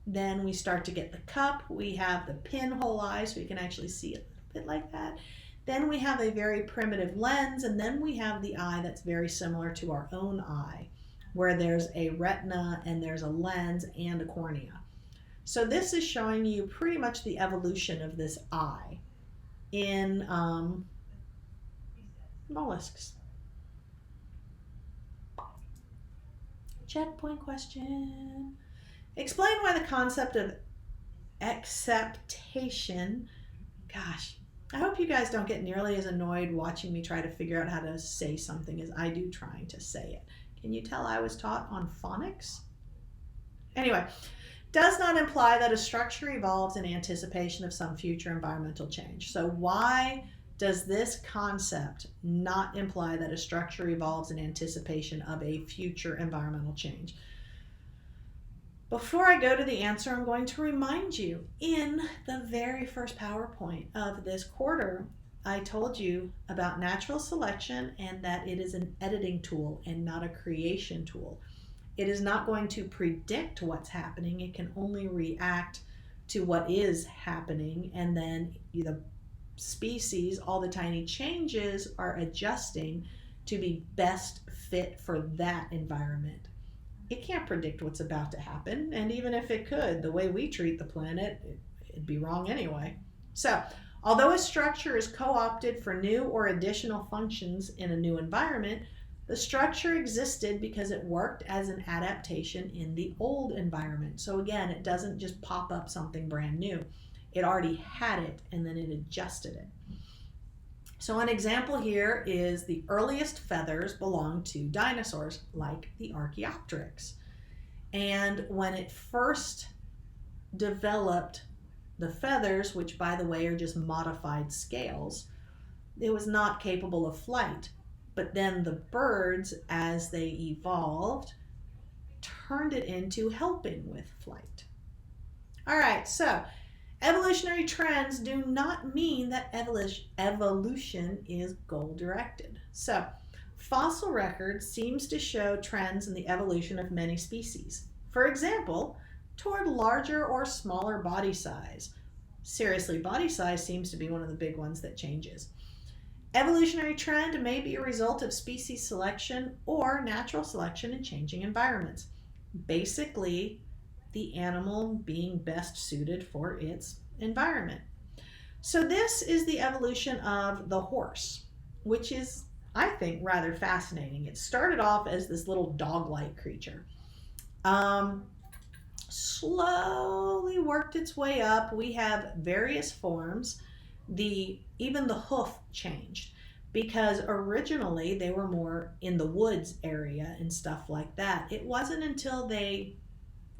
Then we start to get the cup. We have the pinhole eye, so you can actually see it a bit like that. Then we have a very primitive lens, and then we have the eye that's very similar to our own eye. where there's a retina and there's a lens and a cornea. So this is showing you pretty much the evolution of this eye in mollusks. Checkpoint question. Explain why the concept of acceptation, gosh, I hope you guys don't get nearly as annoyed watching me try to figure out how to say something as I do trying to say it. Can you tell I was taught on phonics? Anyway, does not imply that a structure evolves in anticipation of some future environmental change. So why does this concept not imply that a structure evolves in anticipation of a future environmental change? Before I go to the answer, I'm going to remind you, in the very first PowerPoint of this quarter, I told you about natural selection and that it is an editing tool and not a creation tool. It is not going to predict what's happening. It can only react to what is happening, and then the species, all the tiny changes, are adjusting to be best fit for that environment. It can't predict what's about to happen, and even if it could, the way we treat the planet, it'd be wrong anyway. So, although a structure is co-opted for new or additional functions in a new environment, the structure existed because it worked as an adaptation in the old environment. So again, it doesn't just pop up something brand new. It already had it, and then it adjusted it. So an example here is the earliest feathers belonged to dinosaurs, like the Archaeopteryx. And when it first developed the feathers, which by the way are just modified scales, it was not capable of flight. But then the birds, as they evolved, turned it into helping with flight. All right, so evolutionary trends do not mean that evolution is goal-directed. So, fossil record seems to show trends in the evolution of many species. For example, toward larger or smaller body size. Seriously, body size seems to be one of the big ones that changes. Evolutionary trend may be a result of species selection or natural selection in changing environments. Basically, the animal being best suited for its environment. So this is the evolution of the horse, which is, I think, rather fascinating. It started off as this little dog-like creature. Slowly worked its way up. We have various forms. Even the hoof changed, because originally they were more in the woods area and stuff like that. It wasn't until they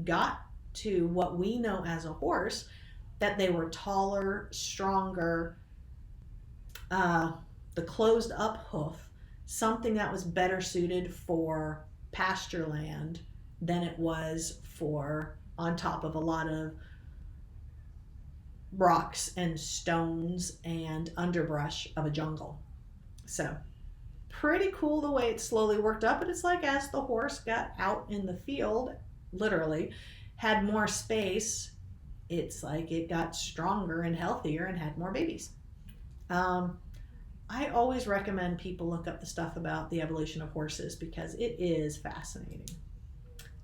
got to what we know as a horse that they were taller, stronger, the closed up hoof, something that was better suited for pasture land than it was for on top of a lot of rocks and stones and underbrush of a jungle. So pretty cool the way it slowly worked up. But it's like as the horse got out in the field, literally had more space, it's like it got stronger and healthier and had more babies. I always recommend people look up the stuff about the evolution of horses because it is fascinating.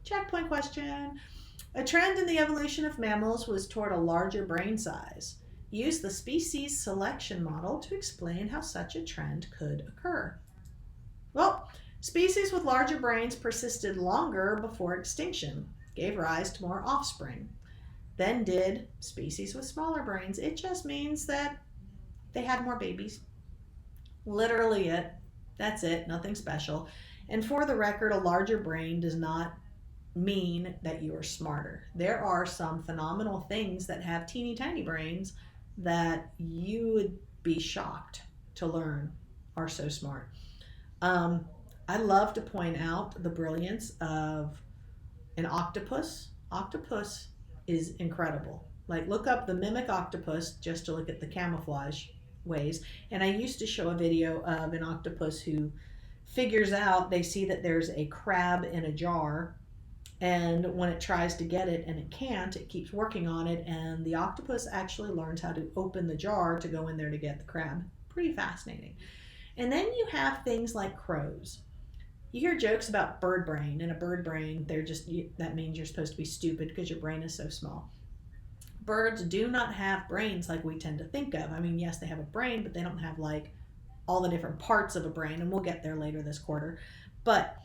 Checkpoint question. A trend in the evolution of mammals was toward a larger brain size. Use the species selection model to explain how such a trend could occur. Well, species with larger brains persisted longer before extinction, gave rise to more offspring. Then did species with smaller brains. It just means that they had more babies. Literally it. That's it. Nothing special. And for the record, a larger brain does not mean that you are smarter. There are some phenomenal things that have teeny tiny brains that you would be shocked to learn are so smart. I love to point out the brilliance of an octopus. Octopus is incredible. Like, look up the mimic octopus just to look at the camouflage ways. And I used to show a video of an octopus who figures out, they see that there's a crab in a jar, and when it tries to get it and it can't, it keeps working on it, and the octopus actually learns how to open the jar to go in there to get the crab. Pretty fascinating. And then you have things like crows. You hear jokes about bird brain, and a bird brain, that means you're supposed to be stupid because your brain is so small. Birds do not have brains like we tend to think of. I mean, yes, they have a brain, but they don't have like all the different parts of a brain, and we'll get there later this quarter. But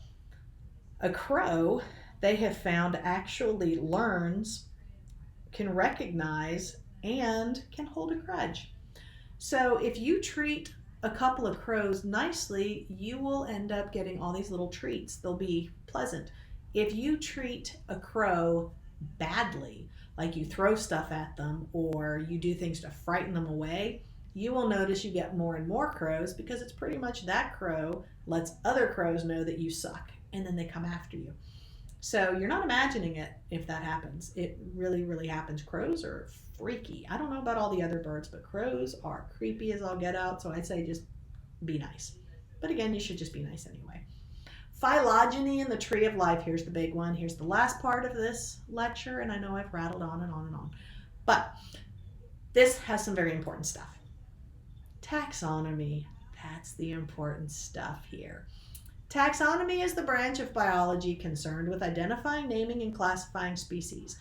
a crow, they have found, actually learns, can recognize, and can hold a grudge. So if you treat a couple of crows nicely, you will end up getting all these little treats. They'll be pleasant. If you treat a crow badly, like you throw stuff at them or you do things to frighten them away, you will notice you get more and more crows, because it's pretty much that crow lets other crows know that you suck, and then they come after you. So you're not imagining it if that happens. It really, really happens. Crows are freaky. I don't know about all the other birds, but crows are creepy as all get out. So I'd say just be nice. But again, you should just be nice anyway. Phylogeny in the tree of life. Here's the big one. Here's the last part of this lecture. And I know I've rattled on and on and on. But this has some very important stuff. Taxonomy. That's the important stuff here. Taxonomy is the branch of biology concerned with identifying, naming, and classifying species.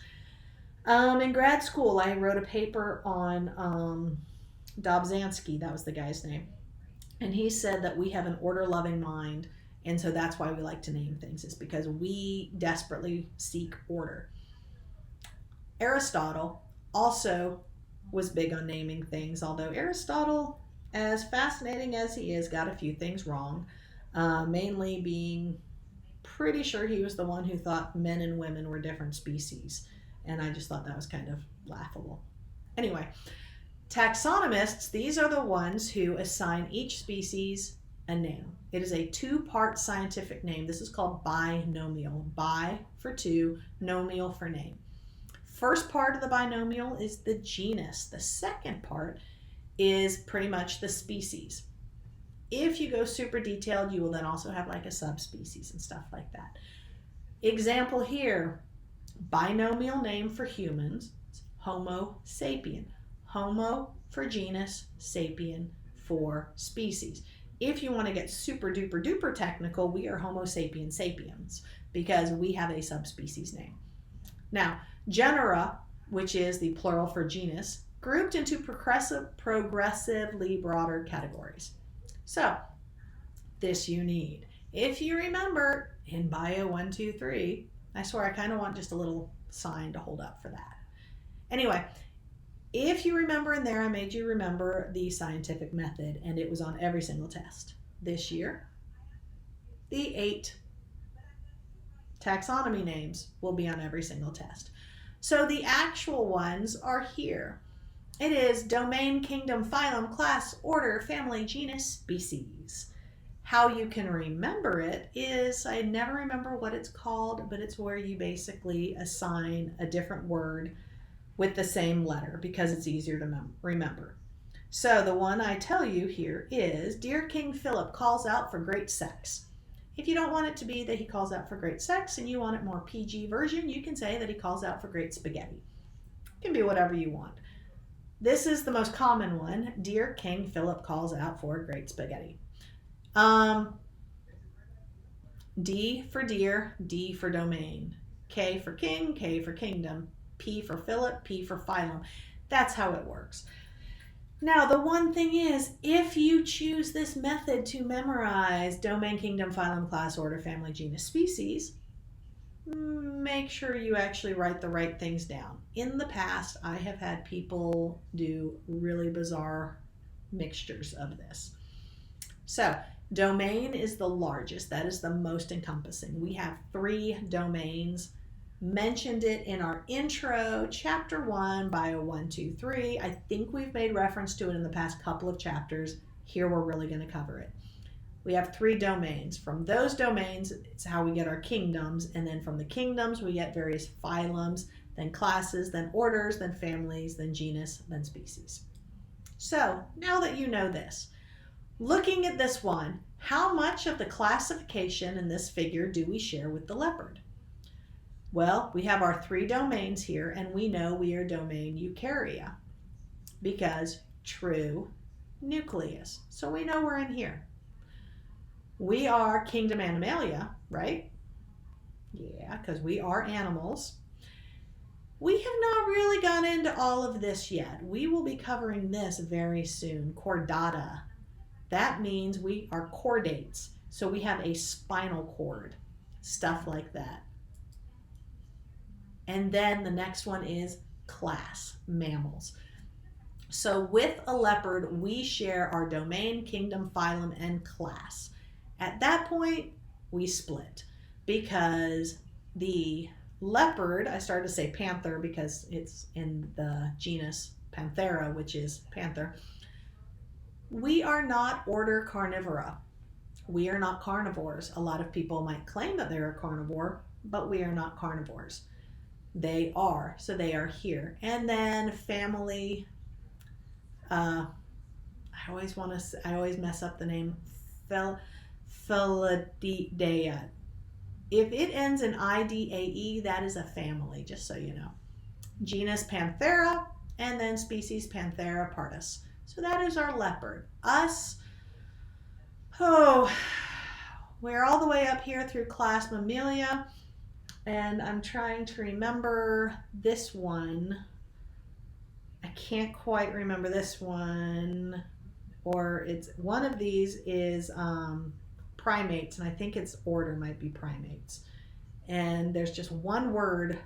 In grad school, I wrote a paper on Dobzhansky, that was the guy's name. And he said that we have an order-loving mind, and so that's why we like to name things. It's because we desperately seek order. Aristotle also was big on naming things, although Aristotle, as fascinating as he is, got a few things wrong. Mainly being pretty sure he was the one who thought men and women were different species. And I just thought that was kind of laughable. Anyway, taxonomists, these are the ones who assign each species a name. It is a two-part scientific name. This is called binomial. Bi for two, nomial for name. First part of the binomial is the genus. The second part is pretty much the species. If you go super detailed, you will then also have like a subspecies and stuff like that. Example here, binomial name for humans, Homo sapien. Homo for genus, sapien for species. If you want to get super duper duper technical, we are Homo sapien sapiens because we have a subspecies name. Now, genera, which is the plural for genus, grouped into progressively broader categories. So, this you need. If you remember in Bio 1, 2, 3, I swear I kind of want just a little sign to hold up for that. Anyway, if you remember in there, I made you remember the scientific method, and it was on every single test. This year, the 8 taxonomy names will be on every single test. So the actual ones are here. It is domain, kingdom, phylum, class, order, family, genus, species. How you can remember it is, I never remember what it's called, but it's where you basically assign a different word with the same letter because it's easier to remember. So the one I tell you here is, Dear King Philip calls out for great sex. If you don't want it to be that he calls out for great sex and you want it more PG version, you can say that he calls out for great spaghetti. It can be whatever you want. This is the most common one. Dear King Philip calls out for great spaghetti. D for deer, D for domain. K for king, K for kingdom. P for Philip, P for phylum. That's how it works. Now, the one thing is, if you choose this method to memorize domain, kingdom, phylum, class, order, family, genus, species, make sure you actually write the right things down. In the past, I have had people do really bizarre mixtures of this. So, domain is the largest. That is the most encompassing. We have 3 domains. Mentioned it in our intro, chapter 1, Bio 1, 2, 3. I think we've made reference to it in the past couple of chapters. Here we're really going to cover it. We have 3 domains. From those domains, it's how we get our kingdoms. And then from the kingdoms, we get various phylums, then classes, then orders, then families, then genus, then species. So now that you know this, looking at this one, how much of the classification in this figure do we share with the leopard? Well, we have our 3 domains here, and we know we are domain eukarya because true nucleus. So we know we're in here. We are kingdom Animalia, right? Yeah, because we are animals. We have not really gone into all of this yet. We will be covering this very soon. Chordata. That means we are chordates. So we have a spinal cord, stuff like that. And then the next one is class, mammals. So with a leopard, we share our domain, kingdom, phylum, and class. At that point, we split because the leopard, I started to say panther because it's in the genus Panthera, which is panther. We are not order Carnivora. We are not carnivores. A lot of people might claim that they're a carnivore, but we are not carnivores. They are, so they are here. And then family, I always mess up the name, Felidea. If it ends in IDAE, that is a family, just so you know. Genus Panthera, and then species Panthera pardus. So that is our leopard. Us, we're all the way up here through class Mammalia, and I'm trying to remember this one. I can't quite remember this one, or it's one of these is primates, and I think its order might be primates. And there's just one word,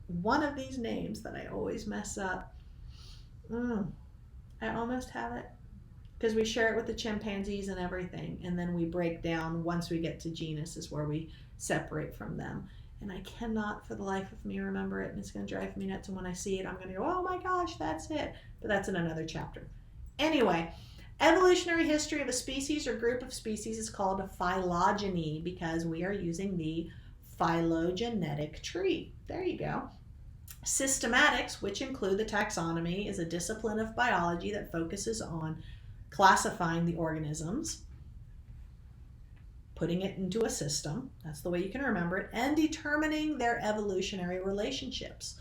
one of these names that I always mess up. I almost have it because we share it with the chimpanzees and everything, and then we break down once we get to genus is where we separate from them. And I cannot for the life of me remember it, and it's going to drive me nuts. And when I see it, I'm going to go, oh my gosh, that's it. But that's in another chapter. Anyway, evolutionary history of a species or group of species is called a phylogeny because we are using the phylogenetic tree. There you go. Systematics, which include the taxonomy, is a discipline of biology that focuses on classifying the organisms, putting it into a system, that's the way you can remember it, and determining their evolutionary relationships.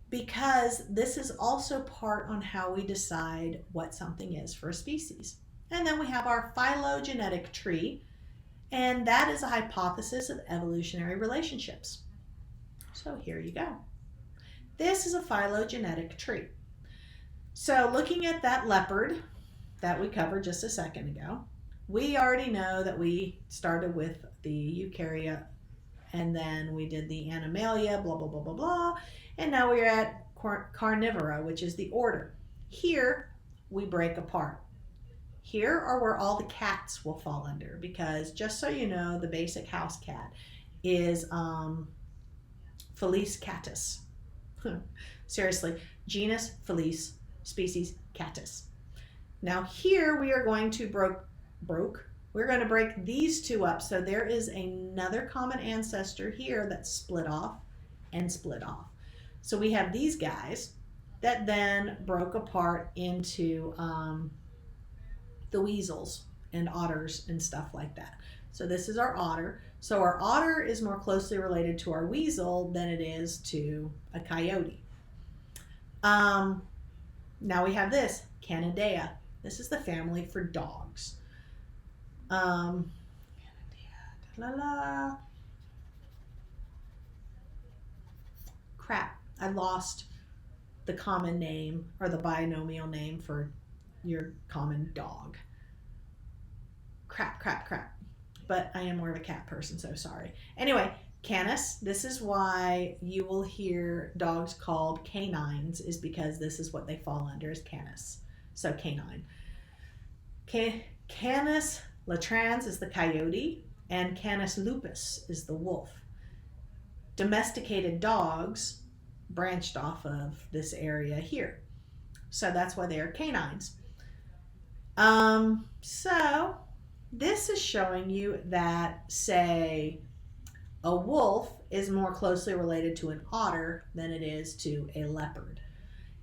Because this is also part on how we decide what something is for a species. And then we have our phylogenetic tree, and that is a hypothesis of evolutionary relationships. So here you go. This is a phylogenetic tree. So looking at that leopard that we covered just a second ago, we already know that we started with the eukarya, and then we did the animalia, blah, blah, blah, blah, blah. And now we're at carnivora, which is the order. Here, we break apart. Here are where all the cats will fall under, because just so you know, the basic house cat is Felis catus. Seriously, genus Felis, species Catus. Now here we are going to we're going to break these two up. So there is another common ancestor here that's split off and split off. So we have these guys that then broke apart into the weasels and otters and stuff like that. So this is our otter. So our otter is more closely related to our weasel than it is to a coyote. Now we have this, Canidea. This is the family for dogs. Crap, I lost the common name or the binomial name for your common dog. Crap. But I am more of a cat person, so sorry. Anyway, Canis, this is why you will hear dogs called canines, is because this is what they fall under, is Canis. So canine. Canis latrans is the coyote, and Canis lupus is the wolf. Domesticated dogs branched off of this area here. So that's why they are canines. So this is showing you that, say, a wolf is more closely related to an otter than it is to a leopard.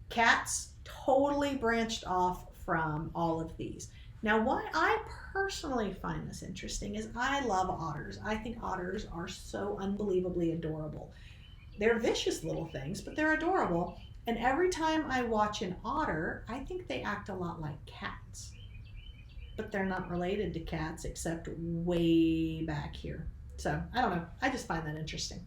Cats totally branched off from all of these. Now, why I personally find this interesting is I love otters. I think otters are so unbelievably adorable. They're vicious little things, but they're adorable. And every time I watch an otter, I think they act a lot like cats. but they're not related to cats except way back here. So I don't know. I just find that interesting.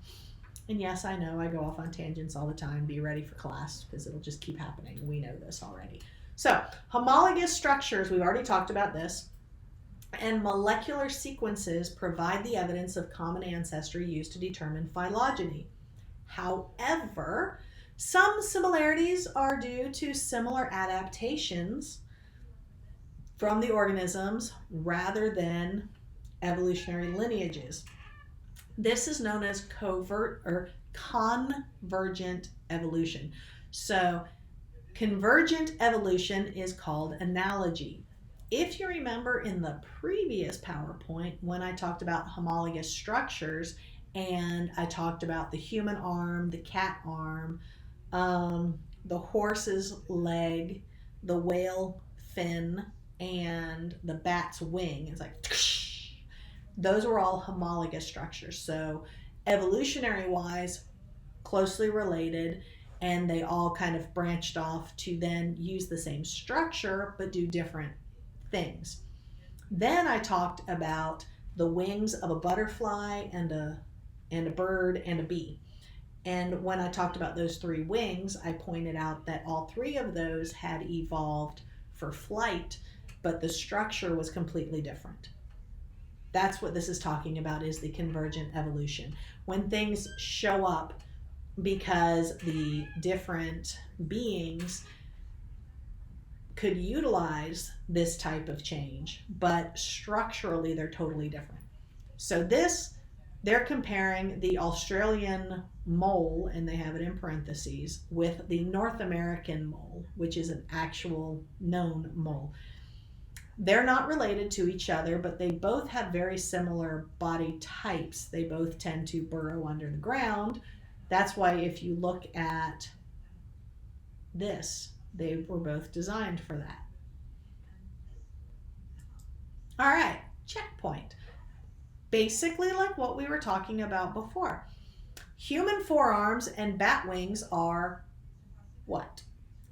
And yes, I know I go off on tangents all the time. Be ready for class because it'll just keep happening. We know this already. So homologous structures, we've already talked about this, and molecular sequences provide the evidence of common ancestry used to determine phylogeny. However, some similarities are due to similar adaptations from the organisms rather than evolutionary lineages. This is known as convergent evolution. So convergent evolution is called analogy. If you remember in the previous PowerPoint when I talked about homologous structures and I talked about the human arm, the cat arm, the horse's leg, the whale fin, and the bat's wing, it's like those were all homologous structures. So evolutionary wise, closely related, and they all kind of branched off to then use the same structure but do different things. Then I talked about the wings of a butterfly and a bird and a bee. And when I talked about those three wings, I pointed out that all three of those had evolved for flight, but the structure was completely different. That's what this is talking about, is the convergent evolution. When things show up because the different beings could utilize this type of change, but structurally they're totally different. So this, they're comparing the Australian mole, and they have it in parentheses, with the North American mole, which is an actual known mole. They're not related to each other, but they both have very similar body types. They both tend to burrow under the ground. That's why if you look at this, they were both designed for that. All right, checkpoint. Basically like what we were talking about before. Human forearms and bat wings are what?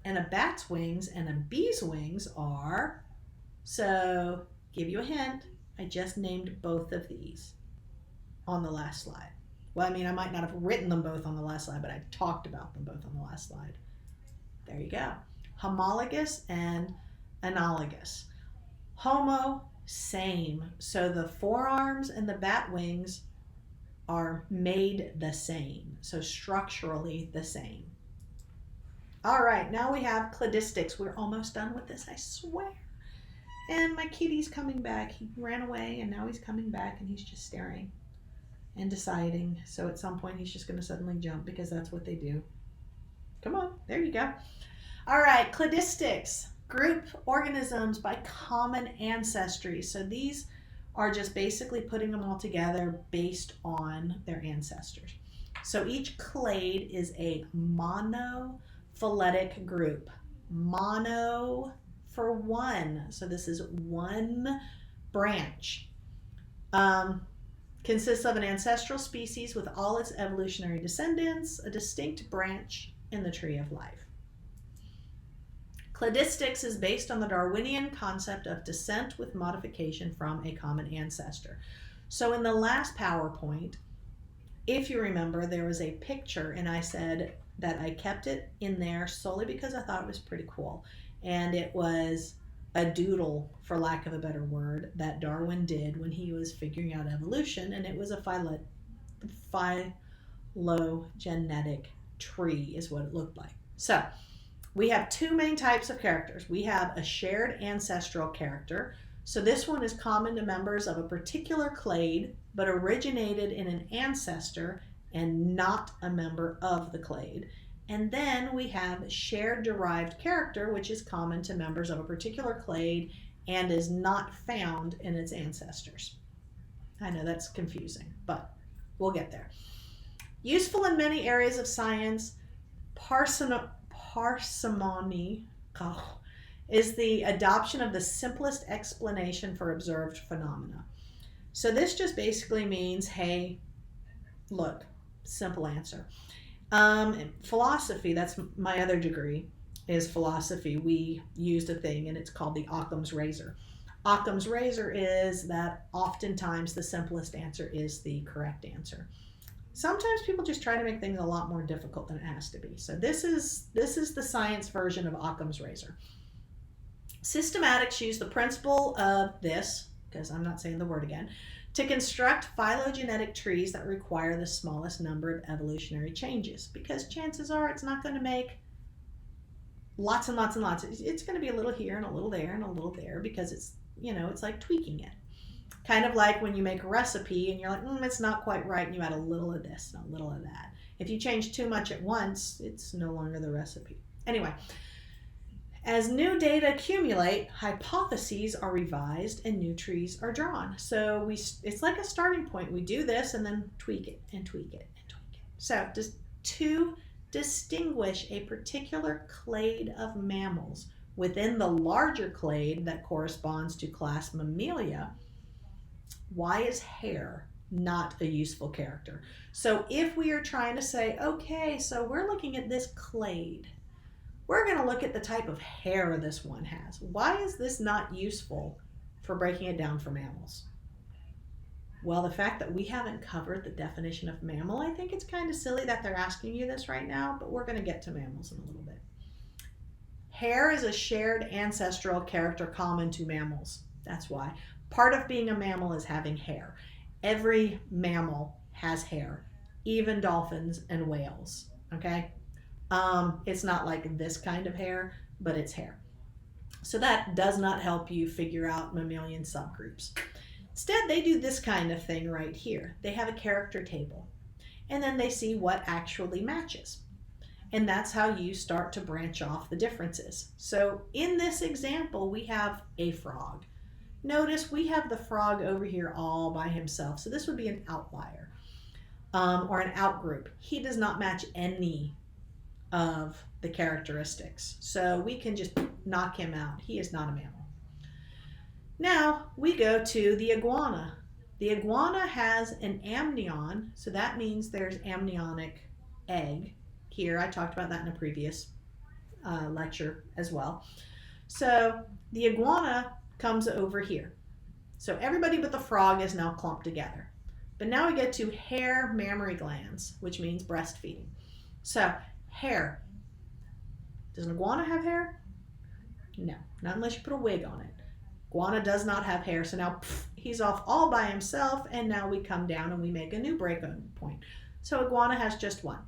And a bat's wings and a bee's wings are... So, give you a hint, I just named both of these on the last slide. Well, I mean, I might not have written them both on the last slide, but I talked about them both on the last slide. There you go. Homologous and analogous. Homo, same. So the forearms and the bat wings are made the same. So structurally the same. All right, now we have cladistics. We're almost done with this, I swear. And my kitty's coming back. He ran away and now he's coming back and he's just staring and deciding. So at some point he's just going to suddenly jump because that's what they do. Come on, there you go. All right, cladistics, group organisms by common ancestry. So these are just basically putting them all together based on their ancestors. So each clade is a monophyletic group. Mono for one. So this is one branch. Consists of an ancestral species with all its evolutionary descendants, a distinct branch in the tree of life. Cladistics is based on the Darwinian concept of descent with modification from a common ancestor. So in the last PowerPoint, if you remember, there was a picture and I said that I kept it in there solely because I thought it was pretty cool. And it was a doodle, for lack of a better word, that Darwin did when he was figuring out evolution, and it was a phylogenetic tree is what it looked like. So we have two main types of characters. We have a shared ancestral character. So this one is common to members of a particular clade, but originated in an ancestor and not a member of the clade. And then we have shared derived character, which is common to members of a particular clade and is not found in its ancestors. I know that's confusing, but we'll get there. Useful in many areas of science, parsimony is the adoption of the simplest explanation for observed phenomena. So this just basically means, hey, look, simple answer. Philosophy, that's my other degree, is philosophy. We used a thing and it's called the Occam's razor. Occam's razor is that oftentimes the simplest answer is the correct answer. Sometimes people just try to make things a lot more difficult than it has to be. So this is the science version of Occam's razor. Systematics use the principle of this, because I'm not saying the word again, to construct phylogenetic trees that require the smallest number of evolutionary changes, because chances are it's not going to make lots and lots and lots. It's going to be a little here and a little there and a little there, because it's, it's like tweaking it. Kind of like when you make a recipe and you're like, it's not quite right, and you add a little of this and a little of that. If you change too much at once, it's no longer the recipe. Anyway, as new data accumulate, hypotheses are revised and new trees are drawn. So it's like a starting point. We do this and then tweak it and tweak it and tweak it. So just to distinguish a particular clade of mammals within the larger clade that corresponds to class Mammalia, why is hair not a useful character? So if we are trying to say, okay, so we're looking at this clade, we're going to look at the type of hair this one has. Why is this not useful for breaking it down for mammals? Well, the fact that we haven't covered the definition of mammal, I think it's kind of silly that they're asking you this right now, but we're going to get to mammals in a little bit. Hair is a shared ancestral character common to mammals. That's why. Part of being a mammal is having hair. Every mammal has hair, even dolphins and whales, okay? It's not like this kind of hair, but it's hair. So that does not help you figure out mammalian subgroups. Instead, they do this kind of thing right here. They have a character table, and then they see what actually matches. And that's how you start to branch off the differences. So in this example, we have a frog. Notice we have the frog over here all by himself. So this would be an outlier or an outgroup. He does not match any of the characteristics. So we can just knock him out. He is not a mammal. Now we go to the iguana. The iguana has an amnion, so that means there's amniotic egg here. I talked about that in a previous lecture as well. So the iguana comes over here. So everybody but the frog is now clumped together. But now we get to hair mammary glands, which means breastfeeding. So hair. Does an iguana have hair? No, not unless you put a wig on it. Iguana does not have hair, so now he's off all by himself, and now we come down and we make a new break-on point. So iguana has just one.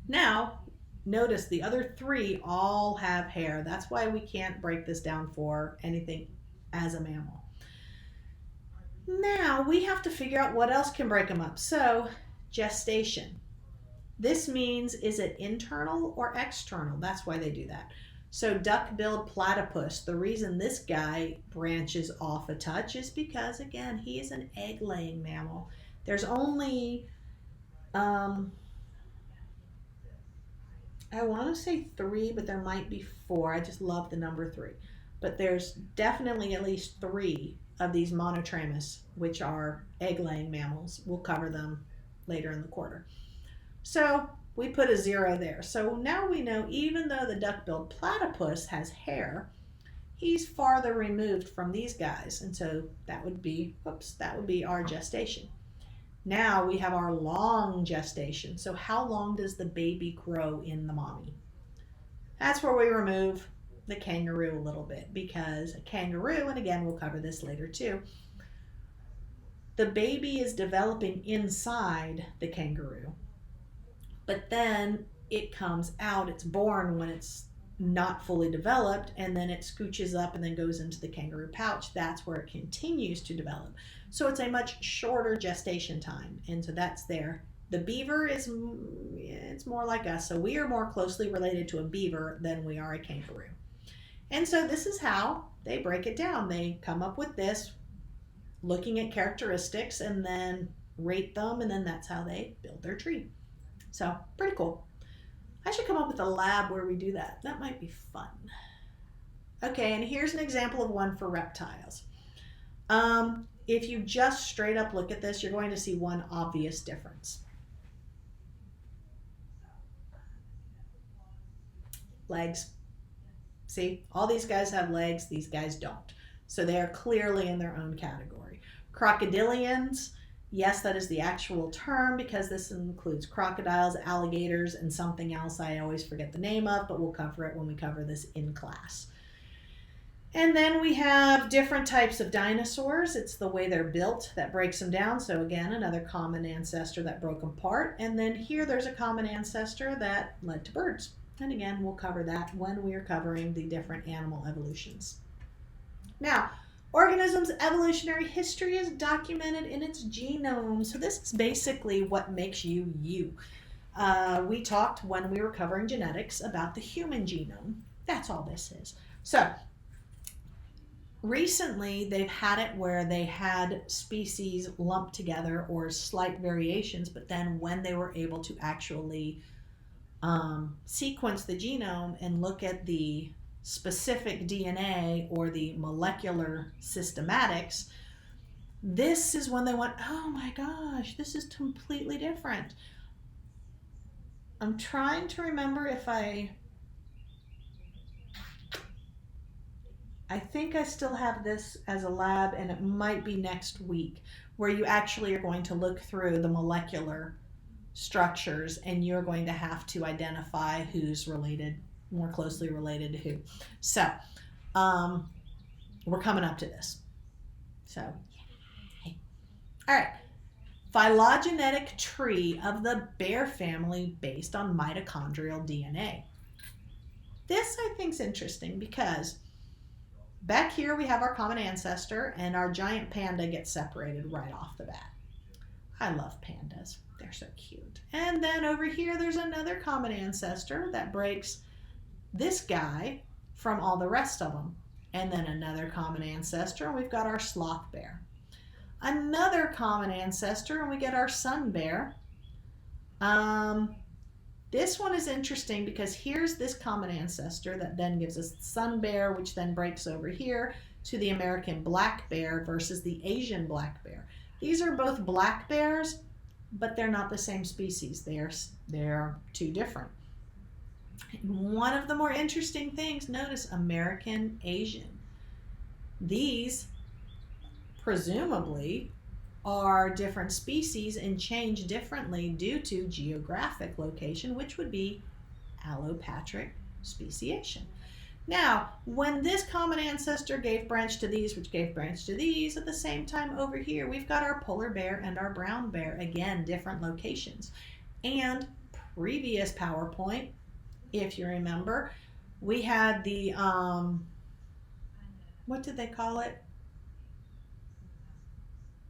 Now, notice the other three all have hair. That's why we can't break this down for anything as a mammal. Now, we have to figure out what else can break them up. So, gestation. This means, is it internal or external? That's why they do that. So duck-billed platypus, the reason this guy branches off a touch is because, again, he is an egg-laying mammal. There's only, I want to say 3, but there might be 4. I just love the number 3. But there's definitely at least 3 of these monotremous, which are egg-laying mammals. We'll cover them later in the quarter. So we put a 0 there. So now we know even though the duck-billed platypus has hair, he's farther removed from these guys. And so that would be our gestation. Now we have our long gestation. So how long does the baby grow in the mommy? That's where we remove the kangaroo a little bit, because a kangaroo, and again we'll cover this later too, the baby is developing inside the kangaroo. But then it comes out, it's born when it's not fully developed, and then it scooches up and then goes into the kangaroo pouch. That's where it continues to develop. So it's a much shorter gestation time, and so that's there. The beaver it's more like us, so we are more closely related to a beaver than we are a kangaroo. And so this is how they break it down. They come up with this, looking at characteristics, and then rate them, and then that's how they build their tree. So, pretty cool. I should come up with a lab where we do that. That might be fun. Okay, and here's an example of one for reptiles. If you just straight up look at this, you're going to see one obvious difference. Legs. See, all these guys have legs, these guys don't. So they are clearly in their own category. Crocodilians, yes, that is the actual term because this includes crocodiles, alligators, and something else I always forget the name of, but we'll cover it when we cover this in class. And then we have different types of dinosaurs. It's the way they're built that breaks them down. So again, another common ancestor that broke them apart. And then here there's a common ancestor that led to birds. And again, we'll cover that when we are covering the different animal evolutions. Now, organisms' evolutionary history is documented in its genome. So this is basically what makes you you. We talked when we were covering genetics about the human genome. That's all this is. So recently, they've had it where they had species lumped together or slight variations, but then when they were able to actually sequence the genome and look at the specific DNA or the molecular systematics, this is when they went, oh my gosh, this is completely different. I'm trying to remember if I think I still have this as a lab, and it might be next week, where you actually are going to look through the molecular structures and you're going to have to identify who's related, more closely related to who. So we're coming up to this. So, hey. All right. Phylogenetic tree of the bear family based on mitochondrial DNA. This I think is interesting because back here we have our common ancestor and our giant panda gets separated right off the bat. I love pandas. They're so cute. And then over here there's another common ancestor that breaks this guy from all the rest of them. And then another common ancestor, and we've got our sloth bear. Another common ancestor, and we get our sun bear. This one is interesting because here's this common ancestor that then gives us the sun bear, which then breaks over here to the American black bear versus the Asian black bear. These are both black bears, but they're not the same species. They're two different. One of the more interesting things, notice American Asian. These presumably are different species and change differently due to geographic location, which would be allopatric speciation. Now, when this common ancestor gave branch to these, which gave branch to these, at the same time over here, we've got our polar bear and our brown bear, again, different locations. And previous PowerPoint, if you remember, we had the, what did they call it?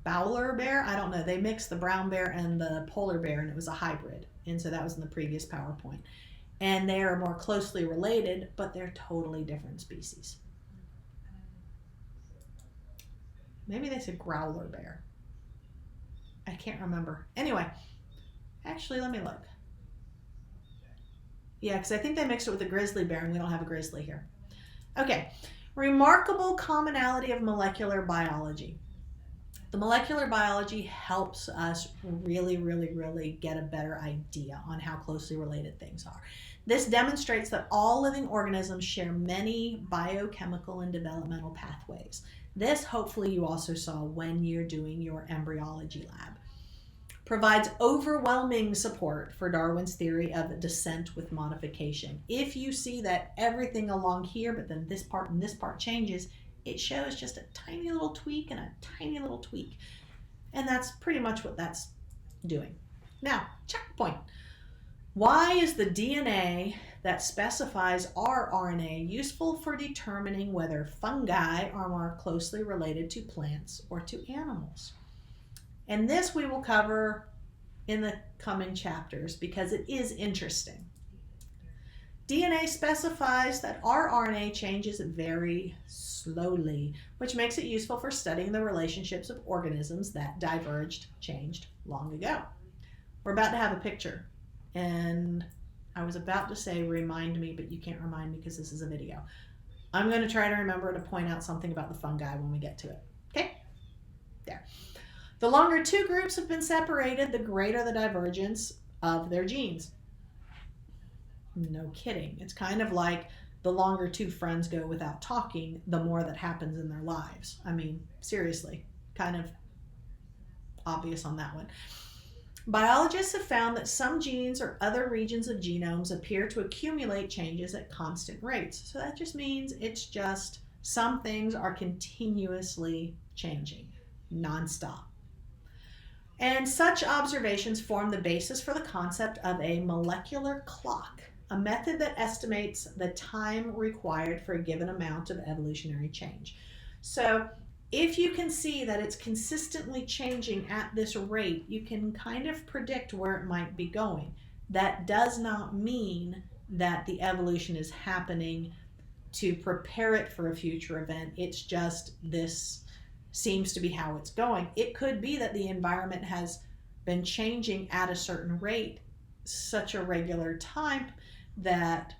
Bowler bear? I don't know. They mixed the brown bear and the polar bear and it was a hybrid. And so that was in the previous PowerPoint. And they are more closely related, but they're totally different species. Maybe they said growler bear. I can't remember. Anyway, actually, let me look. Yeah, because I think they mixed it with a grizzly bear and we don't have a grizzly here. Okay, remarkable commonality of molecular biology. The molecular biology helps us really get a better idea on how closely related things are. This demonstrates that all living organisms share many biochemical and developmental pathways. This, hopefully, you also saw when you're doing your embryology lab. Provides overwhelming support for Darwin's theory of descent with modification. If you see that everything along here, but then this part and this part changes, it shows just a tiny little tweak and a tiny little tweak. And that's pretty much what that's doing. Now, checkpoint. Why is the DNA that specifies our RNA useful for determining whether fungi are more closely related to plants or to animals? And this we will cover in the coming chapters because it is interesting. DNA specifies that our RNA changes very slowly, which makes it useful for studying the relationships of organisms that diverged, changed long ago. We're about to have a picture, and I was about to say remind me, but you can't remind me because this is a video. I'm going to try to remember to point out something about the fungi when we get to it. Okay? There. The longer two groups have been separated, the greater the divergence of their genes. No kidding. It's kind of like the longer two friends go without talking, the more that happens in their lives. I mean, seriously, kind of obvious on that one. Biologists have found that some genes or other regions of genomes appear to accumulate changes at constant rates. So that just means it's just some things are continuously changing, nonstop. And such observations form the basis for the concept of a molecular clock, a method that estimates the time required for a given amount of evolutionary change. So if you can see that it's consistently changing at this rate, you can kind of predict where it might be going. That does not mean that the evolution is happening to prepare it for a future event. It's just this seems to be how it's going. It could be that the environment has been changing at a certain rate, such a regular time, that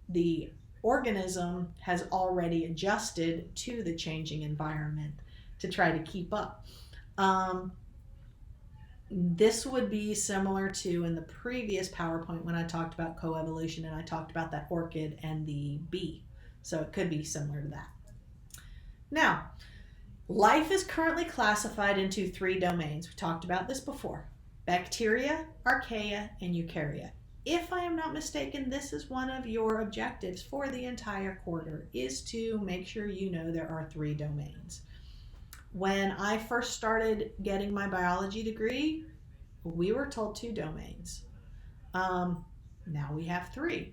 the organism has already adjusted to the changing environment to try to keep up. This would be similar to in the previous PowerPoint when I talked about coevolution and I talked about that orchid and the bee. So it could be similar to that. Now, life is currently classified into 3 domains. We talked about this before: bacteria, archaea, and eukarya. If I am not mistaken, this is one of your objectives for the entire quarter, is to make sure you know there are 3 domains. When I first started getting my biology degree, we were told 2 domains. Now we have 3.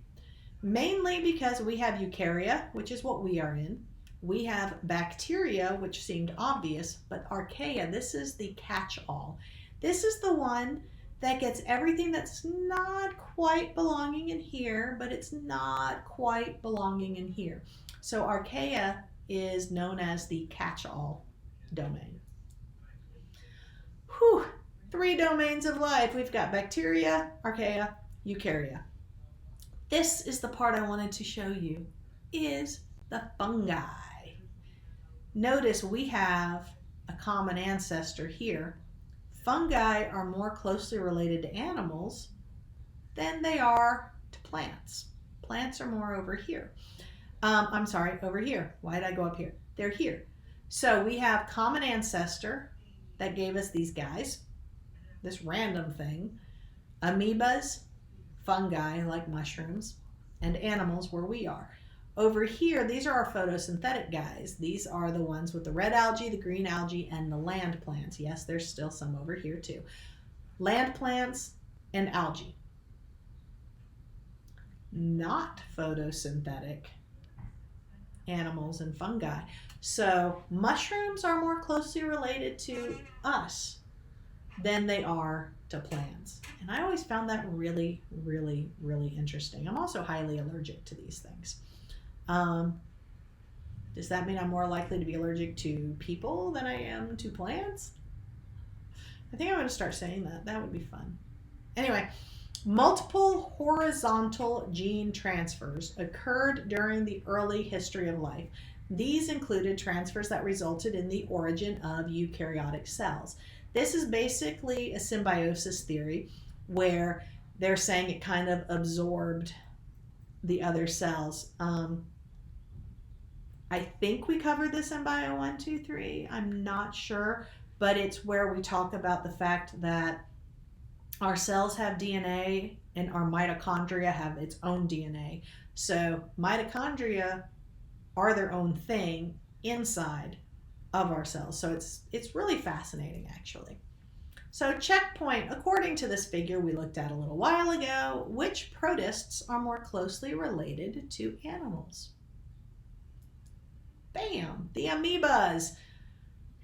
Mainly because we have eukarya, which is what we are in. We have bacteria, which seemed obvious, but archaea, this is the catch-all. This is the one that gets everything that's not quite belonging in here, but it's not quite belonging in here. So archaea is known as the catch-all domain. Whew, 3 domains of life. We've got bacteria, archaea, eukarya. This is the part I wanted to show you, is the fungi. Notice we have a common ancestor here. Fungi are more closely related to animals than they are to plants. Plants are more over here. Over here. Why did I go up here? They're here. So we have common ancestor that gave us these guys, this random thing, amoebas, fungi like mushrooms, and animals where we are. Over here, these are our photosynthetic guys. These are the ones with the red algae, the green algae, and the land plants. Yes, there's still some over here too. Land plants and algae. Not photosynthetic animals and fungi. So mushrooms are more closely related to us than they are to plants. And I always found that really, really, really interesting. I'm also highly allergic to these things. Does that mean I'm more likely to be allergic to people than I am to plants? I think I'm going to start saying that. That would be fun. Anyway, multiple horizontal gene transfers occurred during the early history of life. These included transfers that resulted in the origin of eukaryotic cells. This is basically a symbiosis theory where they're saying it kind of absorbed the other cells. I think we covered this in Bio 1, 2, 3. I'm not sure, but it's where we talk about the fact that our cells have DNA and our mitochondria have its own DNA. So mitochondria are their own thing inside of our cells. So it's really fascinating, actually. So checkpoint, according to this figure we looked at a little while ago, which protists are more closely related to animals? Bam, the amoebas,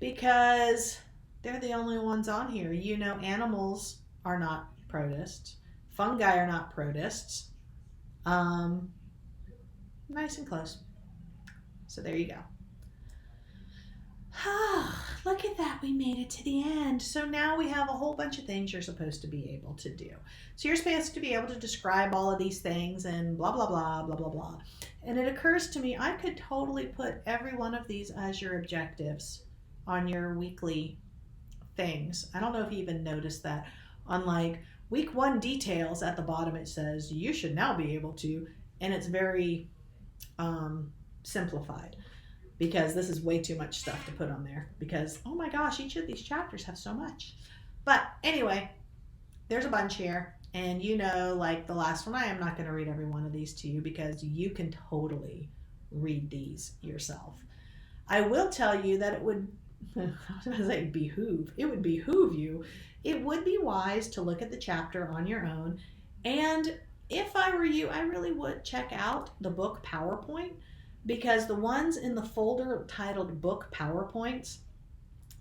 because they're the only ones on here. You know, animals are not protists. Fungi are not protists. Nice and close. So there you go. Look at that, we made it to the end. So now we have a whole bunch of things you're supposed to be able to do. So you're supposed to be able to describe all of these things and blah, blah, blah, blah, blah, blah. And it occurs to me, I could totally put every one of these as your objectives on your weekly things. I don't know if you even noticed that. On like week 1 details at the bottom, it says you should now be able to, and it's very simplified, because this is way too much stuff to put on there, because oh my gosh, each of these chapters have so much. But anyway, there's a bunch here, and like the last one, I am not going to read every one of these to you because you can totally read these yourself. I will tell you that it would behoove you. It would be wise to look at the chapter on your own, and if I were you, I really would check out the book PowerPoint, because the ones in the folder titled Book PowerPoints,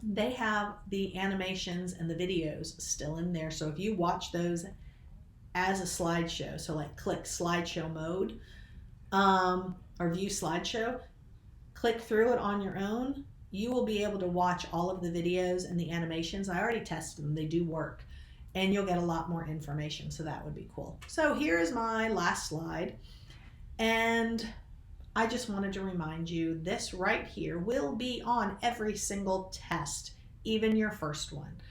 they have the animations and the videos still in there. So if you watch those as a slideshow, so like click slideshow mode, or view slideshow, click through it on your own, you will be able to watch all of the videos and the animations. I already tested them, they do work, and you'll get a lot more information, so that would be cool. So here is my last slide, and I just wanted to remind you, this right here will be on every single test, even your first one.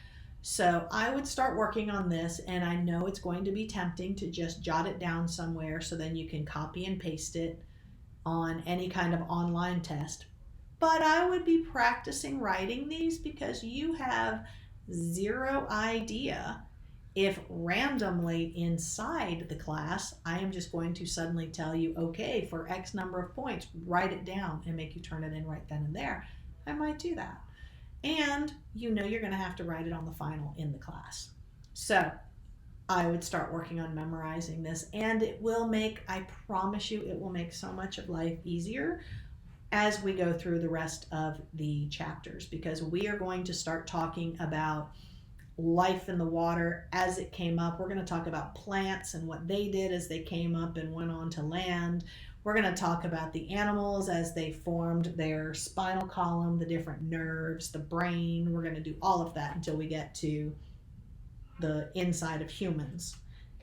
So I would start working on this, and I know it's going to be tempting to just jot it down somewhere so then you can copy and paste it on any kind of online test. But I would be practicing writing these, because you have zero idea if randomly inside the class, I am just going to suddenly tell you, okay, for X number of points, write it down and make you turn it in right then and there. I might do that. And you're going to have to write it on the final in the class. So I would start working on memorizing this, and it will make, I promise you, it will make so much of life easier as we go through the rest of the chapters, because we are going to start talking about life in the water as it came up. We're going to talk about plants and what they did as they came up and went on to land. We're going to talk about the animals as they formed their spinal column, the different nerves, the brain. We're going to do all of that until we get to the inside of humans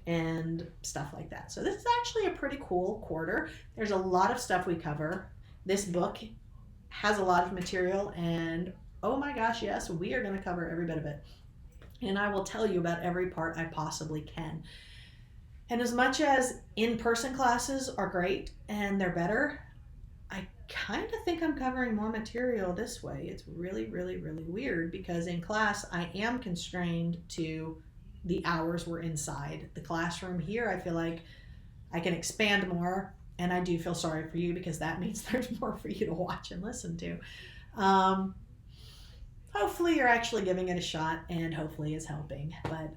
and stuff like that. So this is actually a pretty cool quarter. There's a lot of stuff we cover. This book has a lot of material, and oh my gosh, yes, we are going to cover every bit of it. And I will tell you about every part I possibly can. And as much as in-person classes are great and they're better, I kind of think I'm covering more material this way. It's really, really, really weird, because in class I am constrained to the hours we're inside the classroom. Here I feel like I can expand more, and I do feel sorry for you, because that means there's more for you to watch and listen to. Hopefully you're actually giving it a shot, and hopefully it's helping. But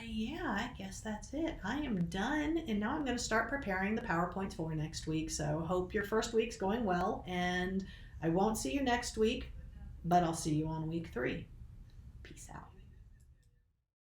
yeah, I guess that's it. I am done, and now I'm going to start preparing the PowerPoints for next week. So hope your first week's going well, and I won't see you next week, but I'll see you on week 3. Peace out.